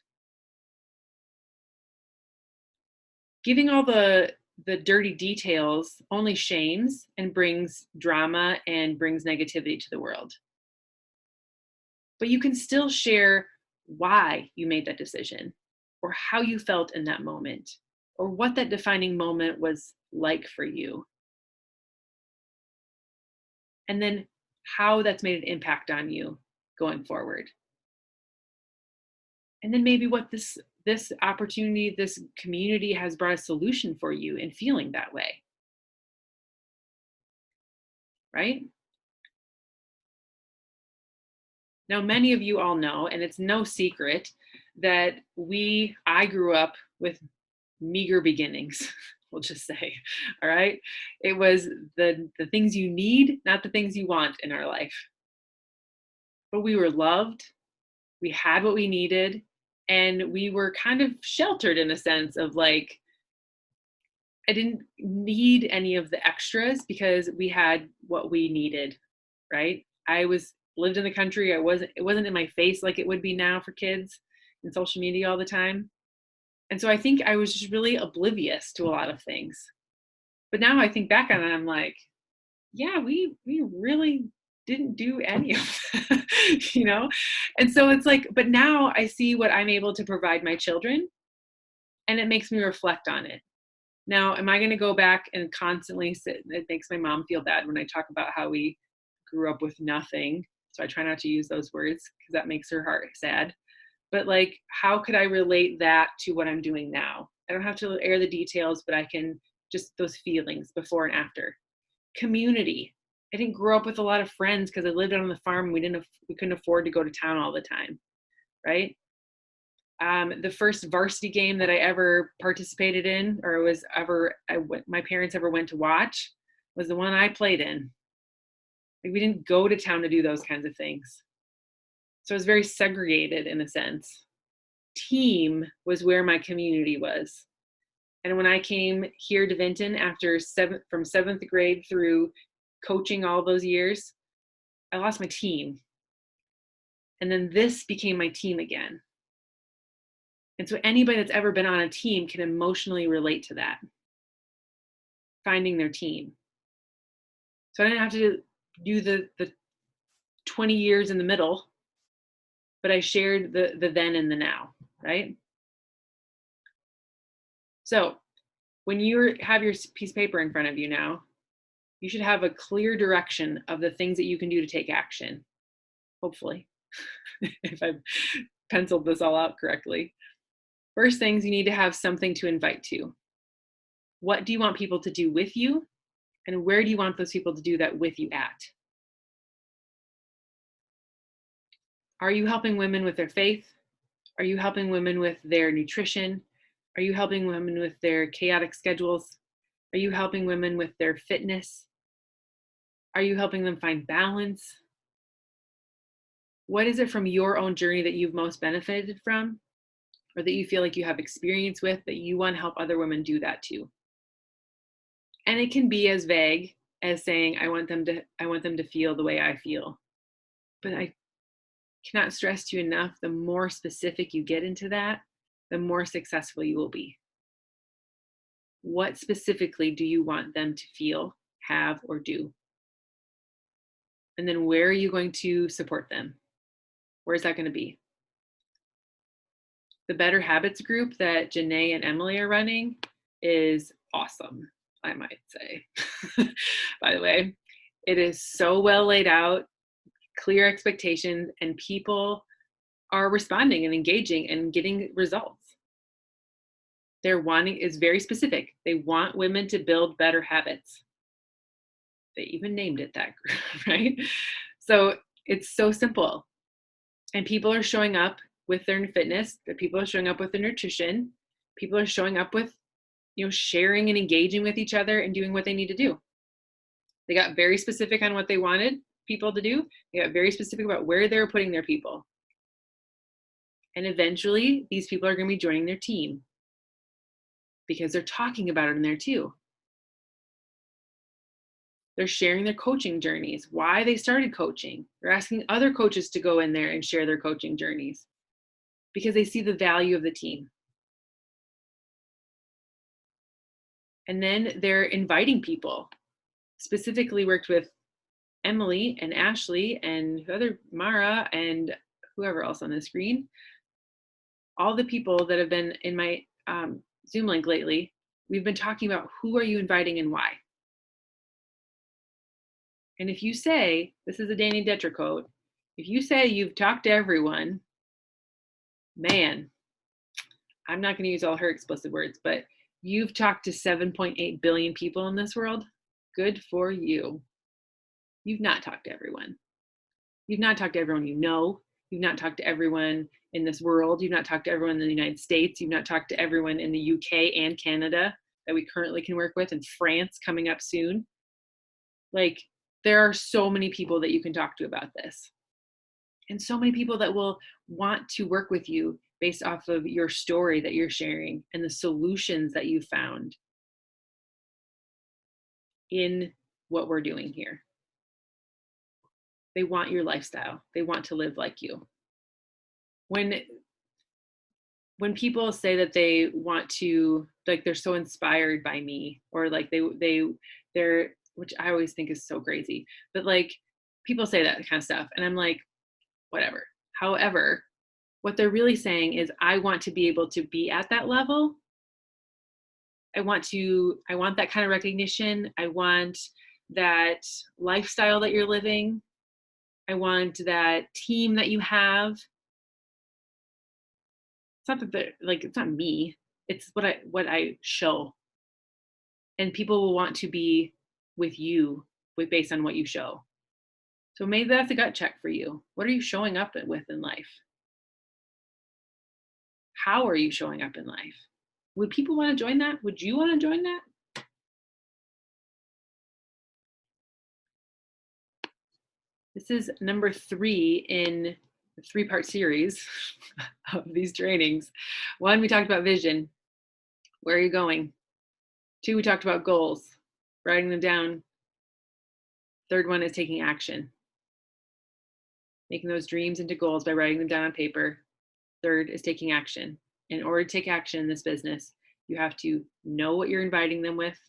Giving all the dirty details only shames and brings drama and brings negativity to the world. But you can still share why you made that decision, or how you felt in that moment, or what that defining moment was like for you. And then how that's made an impact on you going forward. And then maybe what this opportunity, this community has brought a solution for you in feeling that way. Right? Now, many of you all know, and it's no secret, that I grew up with meager beginnings, we'll just say. All right. It was the things you need, not the things you want in our life. But we were loved, we had what we needed, and we were kind of sheltered in a sense of like, I didn't need any of the extras because we had what we needed, right? Lived in the country. It wasn't in my face like it would be now for kids and social media all the time. And so I think I was just really oblivious to a lot of things. But now I think back on it, I'm like, yeah, we really didn't do any of that, you know? And so it's like, but now I see what I'm able to provide my children, and it makes me reflect on it. Now, am I going to go back and constantly it makes my mom feel bad when I talk about how we grew up with nothing. So I try not to use those words because that makes her heart sad. But like, how could I relate that to what I'm doing now? I don't have to air the details, but I can just those feelings before and after. Community. I didn't grow up with a lot of friends because I lived out on the farm. We couldn't afford to go to town all the time, right? The first varsity game that I ever participated in, or my parents ever went to watch, was the one I played in. Like, we didn't go to town to do those kinds of things. So I was very segregated in a sense. Team was where my community was. And when I came here to Vinton from 7th grade through coaching all those years, I lost my team. And then this became my team again. And so anybody that's ever been on a team can emotionally relate to that, finding their team. So I didn't have to do the 20 years in the middle, but I shared the then and the now, right? So when you have your piece of paper in front of you now, you should have a clear direction of the things that you can do to take action, hopefully, if I've penciled this all out correctly. First things, you need to have something to invite to. What do you want people to do with you? And where do you want those people to do that with you at? Are you helping women with their faith? Are you helping women with their nutrition? Are you helping women with their chaotic schedules? Are you helping women with their fitness? Are you helping them find balance? What is it from your own journey that you've most benefited from, or that you feel like you have experience with, that you want to help other women do that too? And it can be as vague as saying, I want them to feel the way I feel. But I cannot stress to you enough, the more specific you get into that, the more successful you will be. What specifically do you want them to feel, have, or do? And then where are you going to support them? Where is that going to be? The Better Habits group that Janae and Emily are running is awesome, I might say. By the way, it is so well laid out, clear expectations, and people are responding and engaging and getting results. Is very specific. They want women to build better habits. They even named it that group, right? So it's so simple. And people are showing up with their fitness, people are showing up with their nutrition, people are showing up with, sharing and engaging with each other and doing what they need to do. They got very specific on what they wanted people to do. They got very specific about where they were putting their people. And eventually, these people are going to be joining their team because they're talking about it in there too. They're sharing their coaching journeys, why they started coaching. They're asking other coaches to go in there and share their coaching journeys because they see the value of the team. And then they're inviting people. Specifically worked with Emily and Ashley and Mara and whoever else on the screen. All the people that have been in my Zoom link lately, we've been talking about who are you inviting and why. And if you say, this is a Dani Detra quote, if you say you've talked to everyone, man, I'm not going to use all her explicit words, but you've talked to 7.8 billion people in this world. Good for you. You've not talked to everyone. You've not talked to everyone you know. You've not talked to everyone in this world. You've not talked to everyone in the United States. You've not talked to everyone in the UK and Canada that we currently can work with, and France coming up soon. Like, there are so many people that you can talk to about this. And so many people that will want to work with you based off of your story that you're sharing and the solutions that you found in what we're doing here. They want your lifestyle. They want to live like you. When people say that they want to, like, they're so inspired by me, or like they're, which I always think is so crazy, but like people say that kind of stuff, and I'm like, whatever. However, what they're really saying is, I want to be able to be at that level. I want that kind of recognition. I want that lifestyle that you're living. I want that team that you have. It's not that it's not me. It's what I show. And people will want to be with you based on what you show. So maybe that's a gut check for you. What are you showing up with in life? How are you showing up in life? Would people want to join that? Would you want to join that? This is number 3 in a 3-part series of these trainings. 1, we talked about vision. Where are you going? 2, we talked about goals, writing them down. 3rd one is taking action. Making those dreams into goals by writing them down on paper. 3rd is taking action. In order to take action in this business, you have to know what you're inviting them with,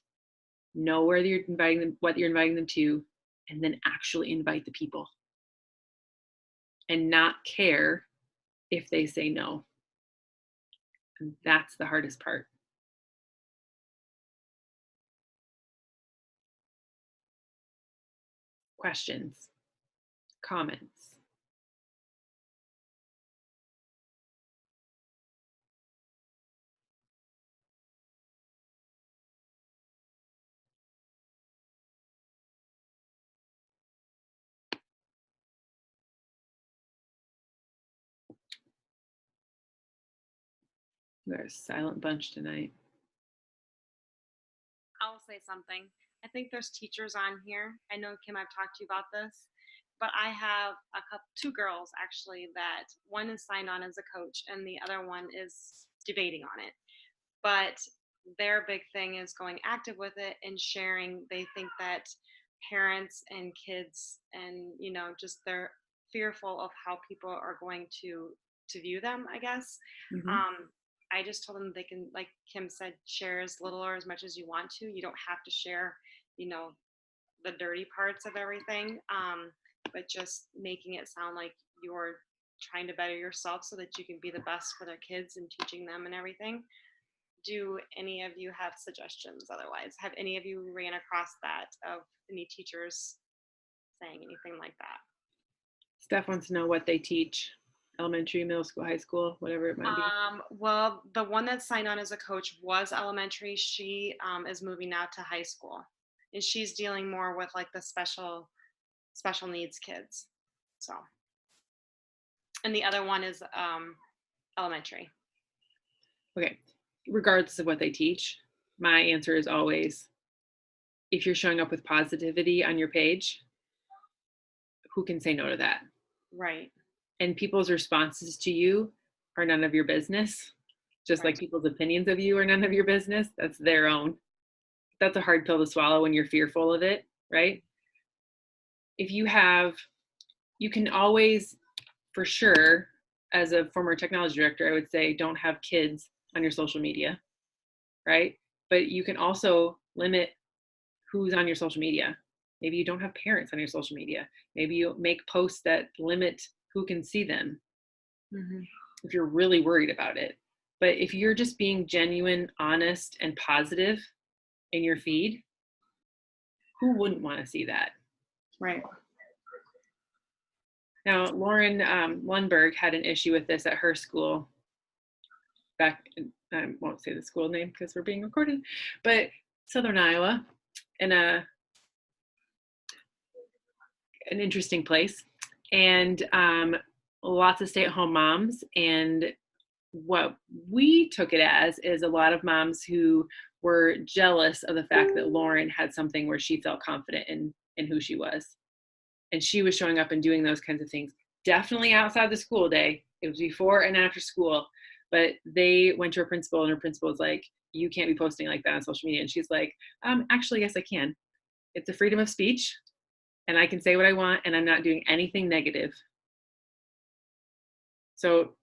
know where you're inviting them, what you're inviting them to, and then actually invite the people. And not care if they say no. And that's the hardest part. Questions, comments? We're a silent bunch tonight. I'll say something. I think there's teachers on here. I know, Kim, I've talked to you about this, but I have 2 girls actually, that one is signed on as a coach and the other one is debating on it. But their big thing is going active with it and sharing. They think that parents and kids and, just they're fearful of how people are going to view them, I guess. Mm-hmm. I just told them they can, like Kim said, share as little or as much as you want to. You don't have to share, the dirty parts of everything, but just making it sound like you're trying to better yourself so that you can be the best for their kids and teaching them and everything. Do any of you have suggestions otherwise? Have any of you ran across that, of any teachers saying anything like that? Steph wants to know what they teach. Elementary, middle school, high school, whatever it might be. Well, the one that signed on as a coach was elementary. She is moving now to high school, and she's dealing more with like the special needs kids. So, and the other one is elementary. Okay, regardless of what they teach, my answer is always, if you're showing up with positivity on your page, who can say no to that? Right. And people's responses to you are none of your business. Just Right. like people's opinions of you are none of your business. That's their own. That's a hard pill to swallow when you're fearful of it, right? If you can always, for sure, as a former technology director, I would say don't have kids on your social media, right? But you can also limit who's on your social media. Maybe you don't have parents on your social media. Maybe you make posts that limit who can see them if you're really worried about it. But if you're just being genuine, honest, and positive in your feed, who wouldn't want to see that? Right. Now, Lauren Lundberg had an issue with this at her school back in, I won't say the school name because we're being recorded, but Southern Iowa, in an interesting place, and lots of stay-at-home moms. And what we took it as is a lot of moms who were jealous of the fact that Lauren had something where she felt confident in who she was. And she was showing up and doing those kinds of things, definitely outside the school day. It was before and after school, but they went to her principal, and her principal was like, you can't be posting like that on social media. And she's like, actually, yes, I can. It's a freedom of speech, and I can say what I want, and I'm not doing anything negative. So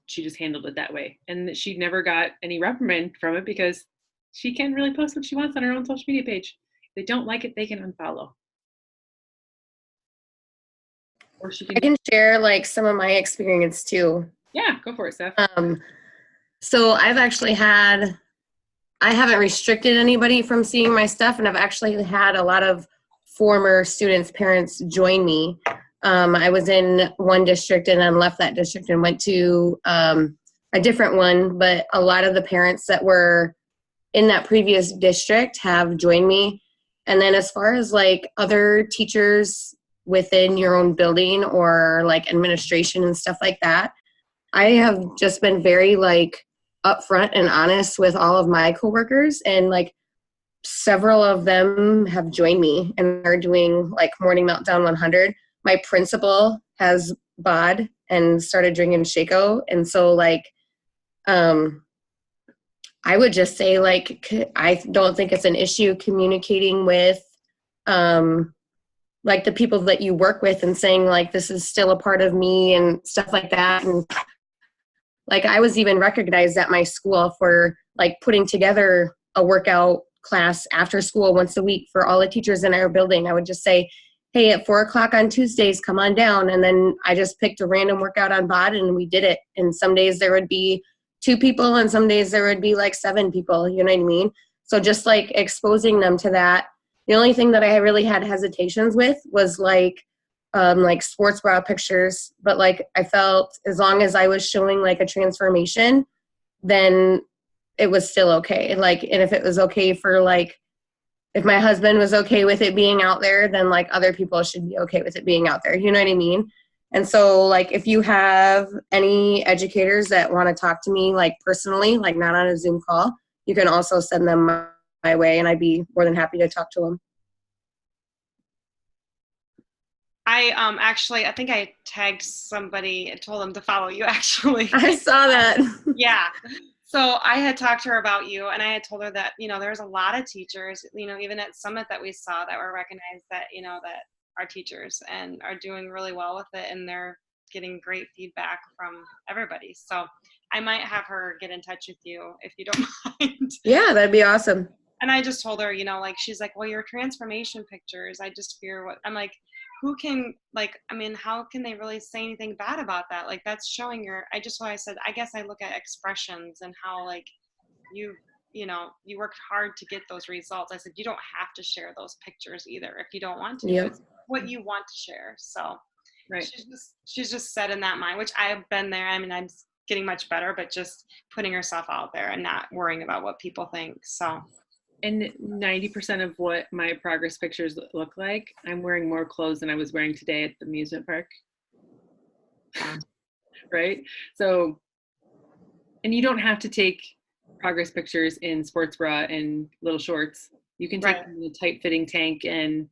she just handled it that way. And she never got any reprimand from it because she can really post what she wants on her own social media page. If they don't like it, they can unfollow. Or she I can share like some of my experience too. Yeah, go for it, Steph. So I've actually I haven't restricted anybody from seeing my stuff, and I've actually had a lot of former students' parents join me. I was in one district and then left that district and went to a different one, but a lot of the parents that were in that previous district have joined me. And then as far as like other teachers within your own building or like administration and stuff like that, I have just been very like upfront and honest with all of my coworkers, and like several of them have joined me and are doing like Morning Meltdown 100. My principal has bod and started drinking Shako, and so like I would just say like I don't think it's an issue communicating with like the people that you work with and saying like this is still a part of me and stuff like that. And like I was even recognized at my school for like putting together a workout class after school once a week for all the teachers in our building. I would just say, hey, at 4:00 on Tuesdays, come on down. And then I just picked a random workout on BOD and we did it. And some days there would be 2 people and some days there would be like 7 people, you know what I mean? So just like exposing them to that. The only thing that I really had hesitations with was like sports bra pictures, but like I felt as long as I was showing like a transformation, then it was still okay. Like, and if it was okay for like, if my husband was okay with it being out there, then like other people should be okay with it being out there. You know what I mean? And so like, if you have any educators that want to talk to me like personally, like not on a Zoom call, you can also send them my way and I'd be more than happy to talk to them. I think I tagged somebody and told them to follow you actually. I saw that. Yeah. So I had talked to her about you, and I had told her that, there's a lot of teachers, even at Summit that we saw that were recognized that, that are teachers and are doing really well with it, and they're getting great feedback from everybody. So I might have her get in touch with you if you don't mind. Yeah, that'd be awesome. And I just told her, she's like, well, your transformation pictures, I just fear what, I'm like, who can, how can they really say anything bad about that? Like, that's showing I said, I guess I look at expressions and how, like, you worked hard to get those results. I said, you don't have to share those pictures either if you don't want to. Yep. It's what you want to share. So right. She's just set in that mind, which I've been there. I mean, I'm getting much better, but just putting herself out there and not worrying about what people think. So. And 90% of what my progress pictures look like, I'm wearing more clothes than I was wearing today at the amusement park. Right? So, and you don't have to take progress pictures in sports bra and little shorts. You can take Right. them in a tight fitting tank and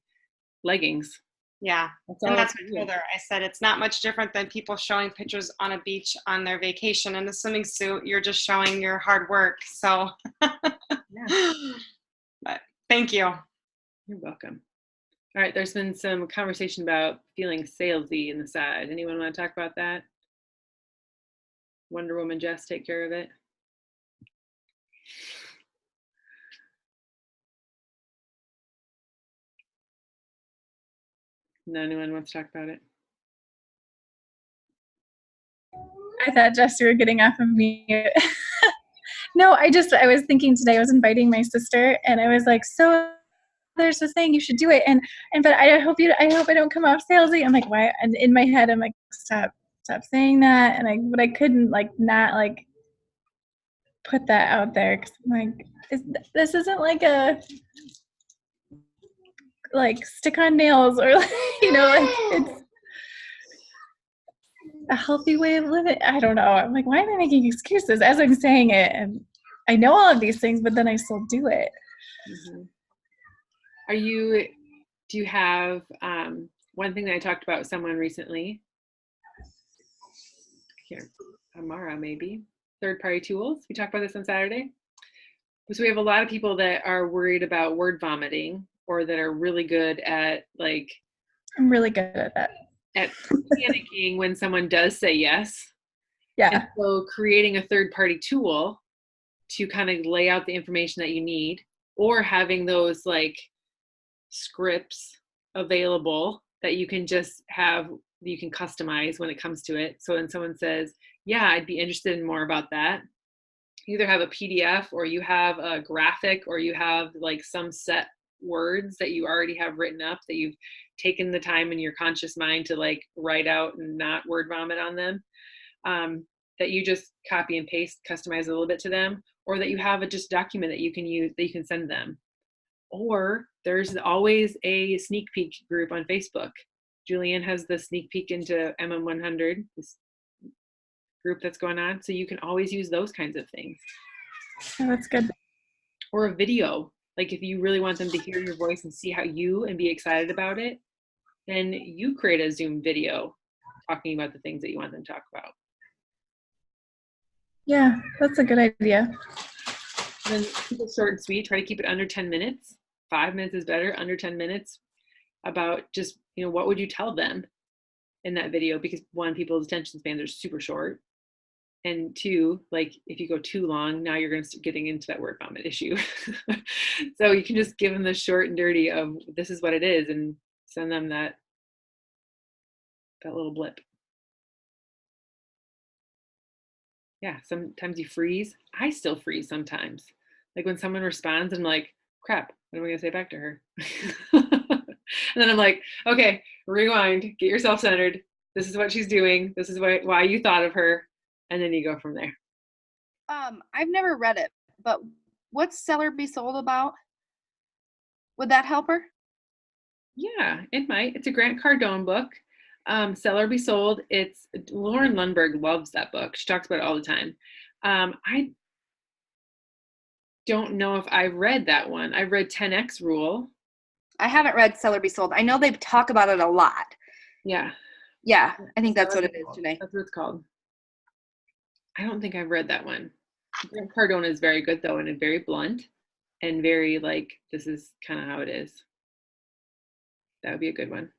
leggings. Yeah. That's all And up that's to what I you. told her. I said, it's not much different than people showing pictures on a beach on their vacation in a swimming suit. You're just showing your hard work. So, Yeah, but thank you. you're welcome. All right, there's been some conversation about feeling salesy in the side. Anyone want to talk about that? Wonder Woman Jess, take care of it. No, anyone wants to talk about it? I thought, Jess, you were getting off of mute. No, I was thinking today, I was inviting my sister, and I was like, so there's this thing, you should do it. But I hope I don't come off salesy. I'm like, why? And in my head, I'm like, stop saying that. But I couldn't not put that out there, because I'm like, this isn't like stick on nails, or it's a healthy way of living. I don't know. I'm like, why am I making excuses as I'm saying it? And I know all of these things, but then I still do it. Mm-hmm. Do you have one thing that I talked about with someone recently? Here, Amara, maybe. Third-party tools. We talked about this on Saturday. So we have a lot of people that are worried about word vomiting, or that are really good at I'm really good at that. At panicking when someone does say yes. Yeah. And so creating a third-party tool to kind of lay out the information that you need, or having those scripts available that you can just have, you can customize when it comes to it. So when someone says, yeah, I'd be interested in more about that, you either have a PDF, or you have a graphic, or you have some set words that you already have written up, that you've taken the time in your conscious mind to write out and not word vomit on them, that you just copy and paste, customize a little bit to them, or that you have a just document that you can use, that you can send them. Or there's always a sneak peek group on Facebook. Julianne has the sneak peek into MM100, this group that's going on. So you can always use those kinds of things. Oh, that's good. Or a video. If you really want them to hear your voice and see how you and be excited about it, then you create a Zoom video talking about the things that you want them to talk about. Yeah, that's a good idea. And then keep it short and sweet. Try to keep it under 10 minutes. 5 minutes is better, under 10 minutes. About just, what would you tell them in that video? Because one, people's attention spans are super short. And two, if you go too long, now you're going to start getting into that word vomit issue. So you can just give them the short and dirty of, this is what it is, and send them that little blip. Yeah, sometimes you freeze. I still freeze sometimes. When someone responds, I'm like, crap, what am I going to say back to her? And then I'm like, okay, rewind, get yourself centered. This is what she's doing. This is why you thought of her. And then you go from there. I've never read it, but what's Sell or Be Sold about? Would that help her? Yeah, it might. It's a Grant Cardone book. Sell or Be Sold. It's Lauren Lundberg loves that book. She talks about it all the time. I don't know if I read that one. I read 10X Rule. I haven't read Sell or Be Sold. I know they talk about it a lot. Yeah. Yeah, I think that's what it is today. That's what it's called. I don't think I've read that one. Grant Cardone is very good though, and very blunt, and very this is kind of how it is. That would be a good one.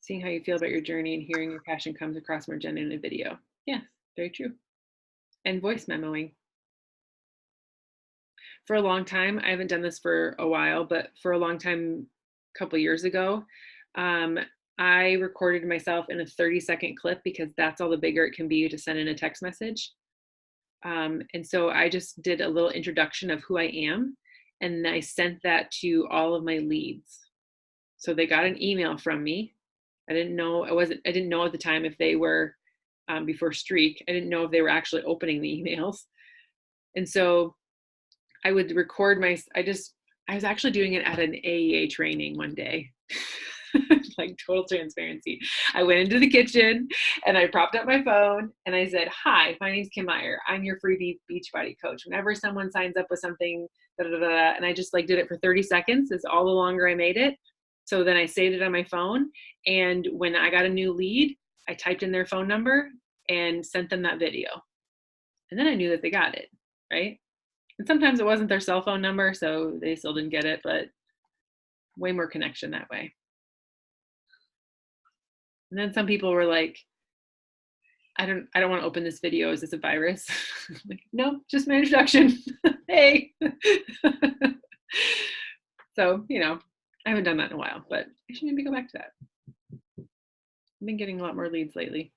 Seeing how you feel about your journey and hearing your passion comes across more genuine in a video. Yes, very true. And voice memoing. For a long time, I haven't done this for a while, but for a long time, a couple of years ago, I recorded myself in a 30-second clip, because that's all the bigger it can be to send in a text message. And so I just did a little introduction of who I am, and I sent that to all of my leads. So they got an email from me. I didn't know at the time if they were, before Streak, I didn't know if they were actually opening the emails. And so I would record I was actually doing it at an AEA training one day. Total transparency. I went into the kitchen and I propped up my phone and I said, hi, my name's Kim Meyer. I'm your free Beachbody coach. Whenever someone signs up with something da, da, da, da. And I just like did it for 30 seconds. It's all the longer I made it. So then I saved it on my phone. And when I got a new lead, I typed in their phone number and sent them that video. And then I knew that they got it, right? And sometimes it wasn't their cell phone number, so they still didn't get it, but way more connection that way. And then some people were like, I don't want to open this video. Is this a virus? Like, no, just my introduction. Hey. So, you know, I haven't done that in a while, but I should maybe go back to that. I've been getting a lot more leads lately.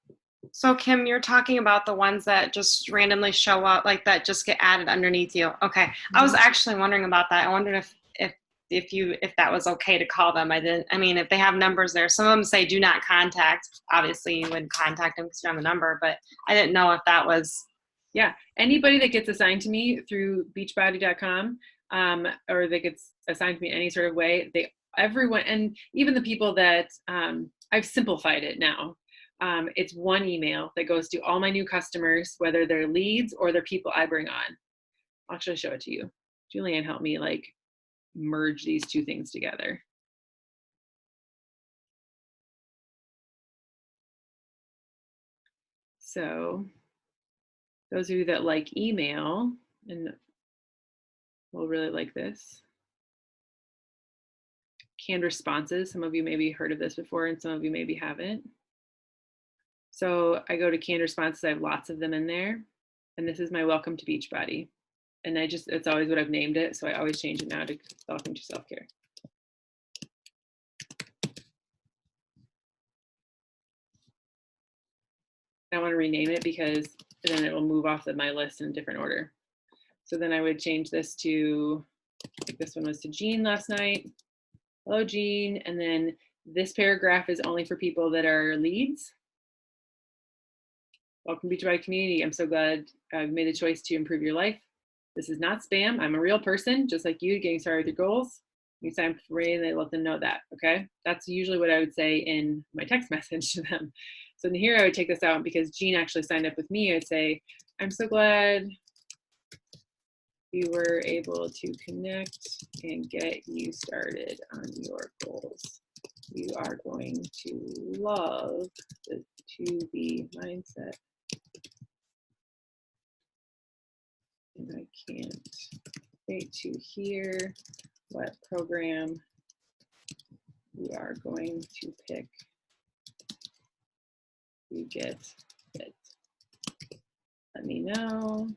So Kim, you're talking about the ones that just randomly show up, like that just get added underneath you. Okay. I was actually wondering about that. I wondered if that was okay to call them. I mean, if they have numbers there, some of them say do not contact. Obviously you wouldn't contact them because you don't have the number, but I didn't know if that was. Yeah. Anybody that gets assigned to me through beachbody.com, or that gets assigned to me in any sort of way, everyone, and even the people that, I've simplified it now. It's one email that goes to all my new customers, whether they're leads or they're people I bring on. I'll actually show it to you. Julianne helped me like merge these two things together. So those of you that like email and will really like this. Canned responses. Some of you maybe heard of this before and some of you maybe haven't. So I go to canned responses. I have lots of them in there. And this is my welcome to Beachbody. And it's always what I've named it. So I always change it now to welcome to self-care. I want to rename it because then it will move off of my list in a different order. So then I would change this to, like this one was to Jean last night. Hello, Jean. And then this paragraph is only for people that are leads. Welcome to Beachbody community. I'm so glad I've made the choice to improve your life. This is not spam. I'm a real person, just like you, getting started with your goals. You sign up for me and they let them know that, okay? That's usually what I would say in my text message to them. So in here, I would take this out because Jean actually signed up with me. I'd say, I'm so glad you were able to connect and get you started on your goals. You are going to love the 2B mindset. And I can't wait to hear what program you are going to pick to get fit. Let me know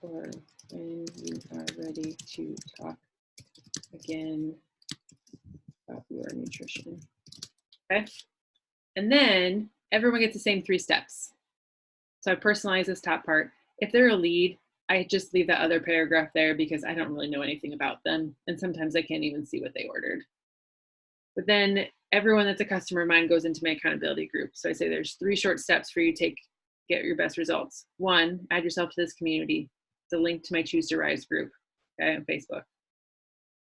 or when you are ready to talk again about your nutrition. Okay. And then everyone gets the same 3 steps. So I personalize this top part. If they're a lead, I just leave that other paragraph there because I don't really know anything about them. And sometimes I can't even see what they ordered. But then everyone that's a customer of mine goes into my accountability group. So I say there's 3 short steps for you to get your best results. 1, add yourself to this community. It's a link to my Choose to Rise group, okay, on Facebook,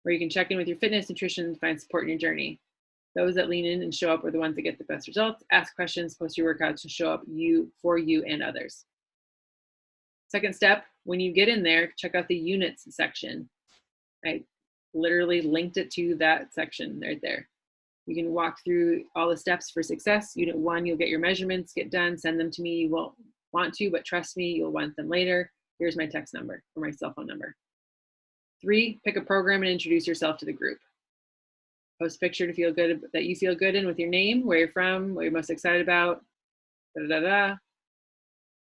where you can check in with your fitness, nutrition, and find support in your journey. Those that lean in and show up are the ones that get the best results. Ask questions, post your workouts to show up for you and others. Second step, when you get in there, check out the units section. I literally linked it to that section right there. You can walk through all the steps for success. Unit 1, you'll get your measurements, get done, send them to me. You won't want to, but trust me, you'll want them later. Here's my text number or my cell phone number. 3, pick a program and introduce yourself to the group. Post a picture to feel good, that you feel good in, with your name, where you're from, what you're most excited about, da da da da.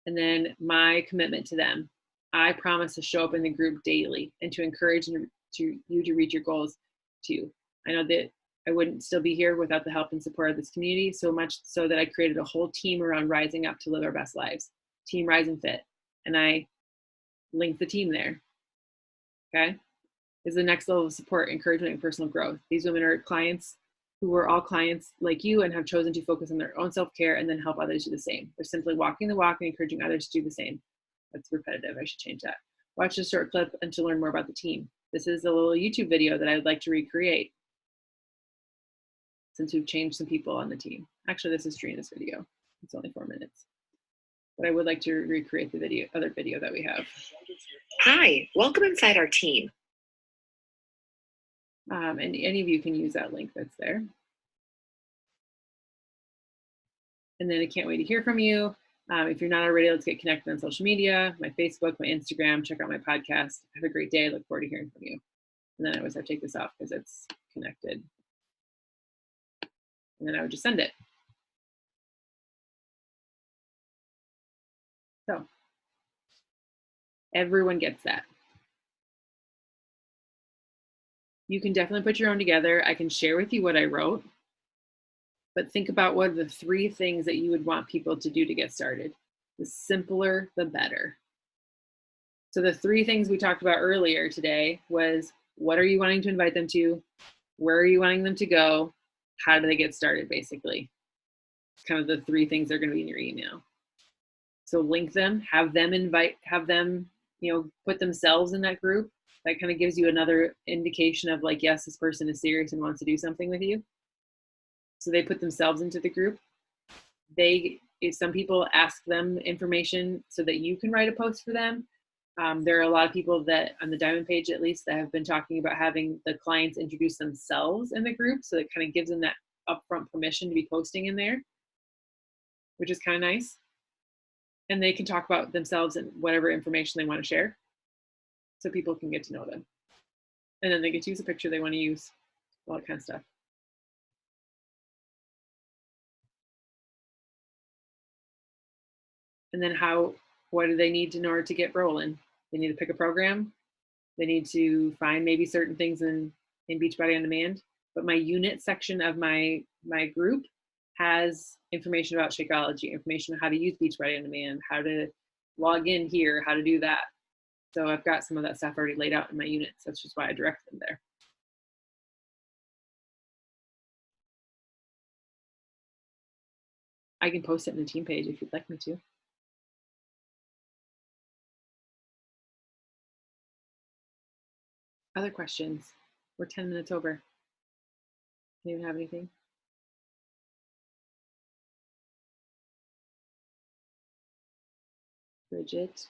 And then my commitment to them. I promise to show up in the group daily and to encourage you to reach your goals too. I know that I wouldn't still be here without the help and support of this community, so much so that I created a whole team around rising up to live our best lives. Team Rise and Fit. And I linked the team there. Okay? Is the next level of support, encouragement, and personal growth. These women are clients who are all clients like you and have chosen to focus on their own self-care and then help others do the same. They're simply walking the walk and encouraging others to do the same. That's repetitive. I should change that. Watch this short clip and to learn more about the team. This is a little YouTube video that I'd like to recreate since we've changed some people on the team. Actually, this is Trina's video. It's only 4 minutes. but I would like to recreate the other video that we have. Hi, welcome inside our team. And any of you can use that link that's there. And then I can't wait to hear from you. If you're not already, let's get connected on social media, my Facebook, my Instagram, check out my podcast. Have a great day. I look forward to hearing from you. And then I always have to take this off because it's connected. And then I would just send it. So everyone gets that. You can definitely put your own together. I can share with you what I wrote, but think about what are the 3 things that you would want people to do to get started. The simpler, the better. So the 3 things we talked about earlier today was, what are you wanting to invite them to? Where are you wanting them to go? How do they get started, basically? Kind of the 3 things that are going to be in your email. So link them, have them, put themselves in that group. That kind of gives you another indication of like, yes, this person is serious and wants to do something with you. So they put themselves into the group. If some people ask them information so that you can write a post for them. There are a lot of people that on the Diamond page, at least, that have been talking about having the clients introduce themselves in the group. So it kind of gives them that upfront permission to be posting in there, which is kind of nice. And they can talk about themselves and whatever information they want to share so people can get to know them. And then they get to use a picture they want to use, all that kind of stuff. And then what do they need in order to get rolling? They need to pick a program. They need to find maybe certain things in Beachbody On Demand. But my unit section of my group has information about Shakeology, information on how to use Beachbody On Demand, how to log in here, how to do that. So I've got some of that stuff already laid out in my units. That's just why I direct them there. I can post it in the team page if you'd like me to. Other questions? We're 10 minutes over. Anyone have anything? Bridget,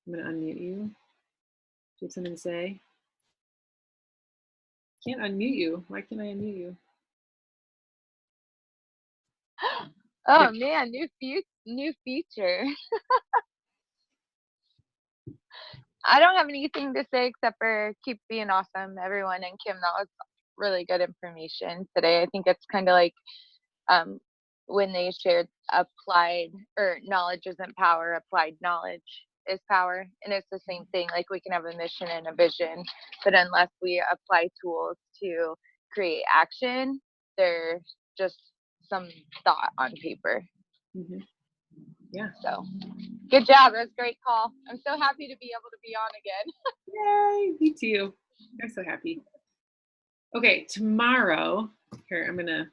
I'm going to unmute you. Do you have something to say? Can't unmute you. Why can't I unmute you? Oh man, new feature. I don't have anything to say except for keep being awesome, everyone. And Kim, that was really good information today. I think it's kind of like when they shared applied or knowledge isn't power, applied knowledge is power. And it's the same thing. Like we can have a mission and a vision, but unless we apply tools to create action, there's just some thought on paper. Mm-hmm. Yeah. So good job. That was a great call. I'm so happy to be able to be on again. Yay, me too. I'm so happy. Okay, tomorrow, here, I'm gonna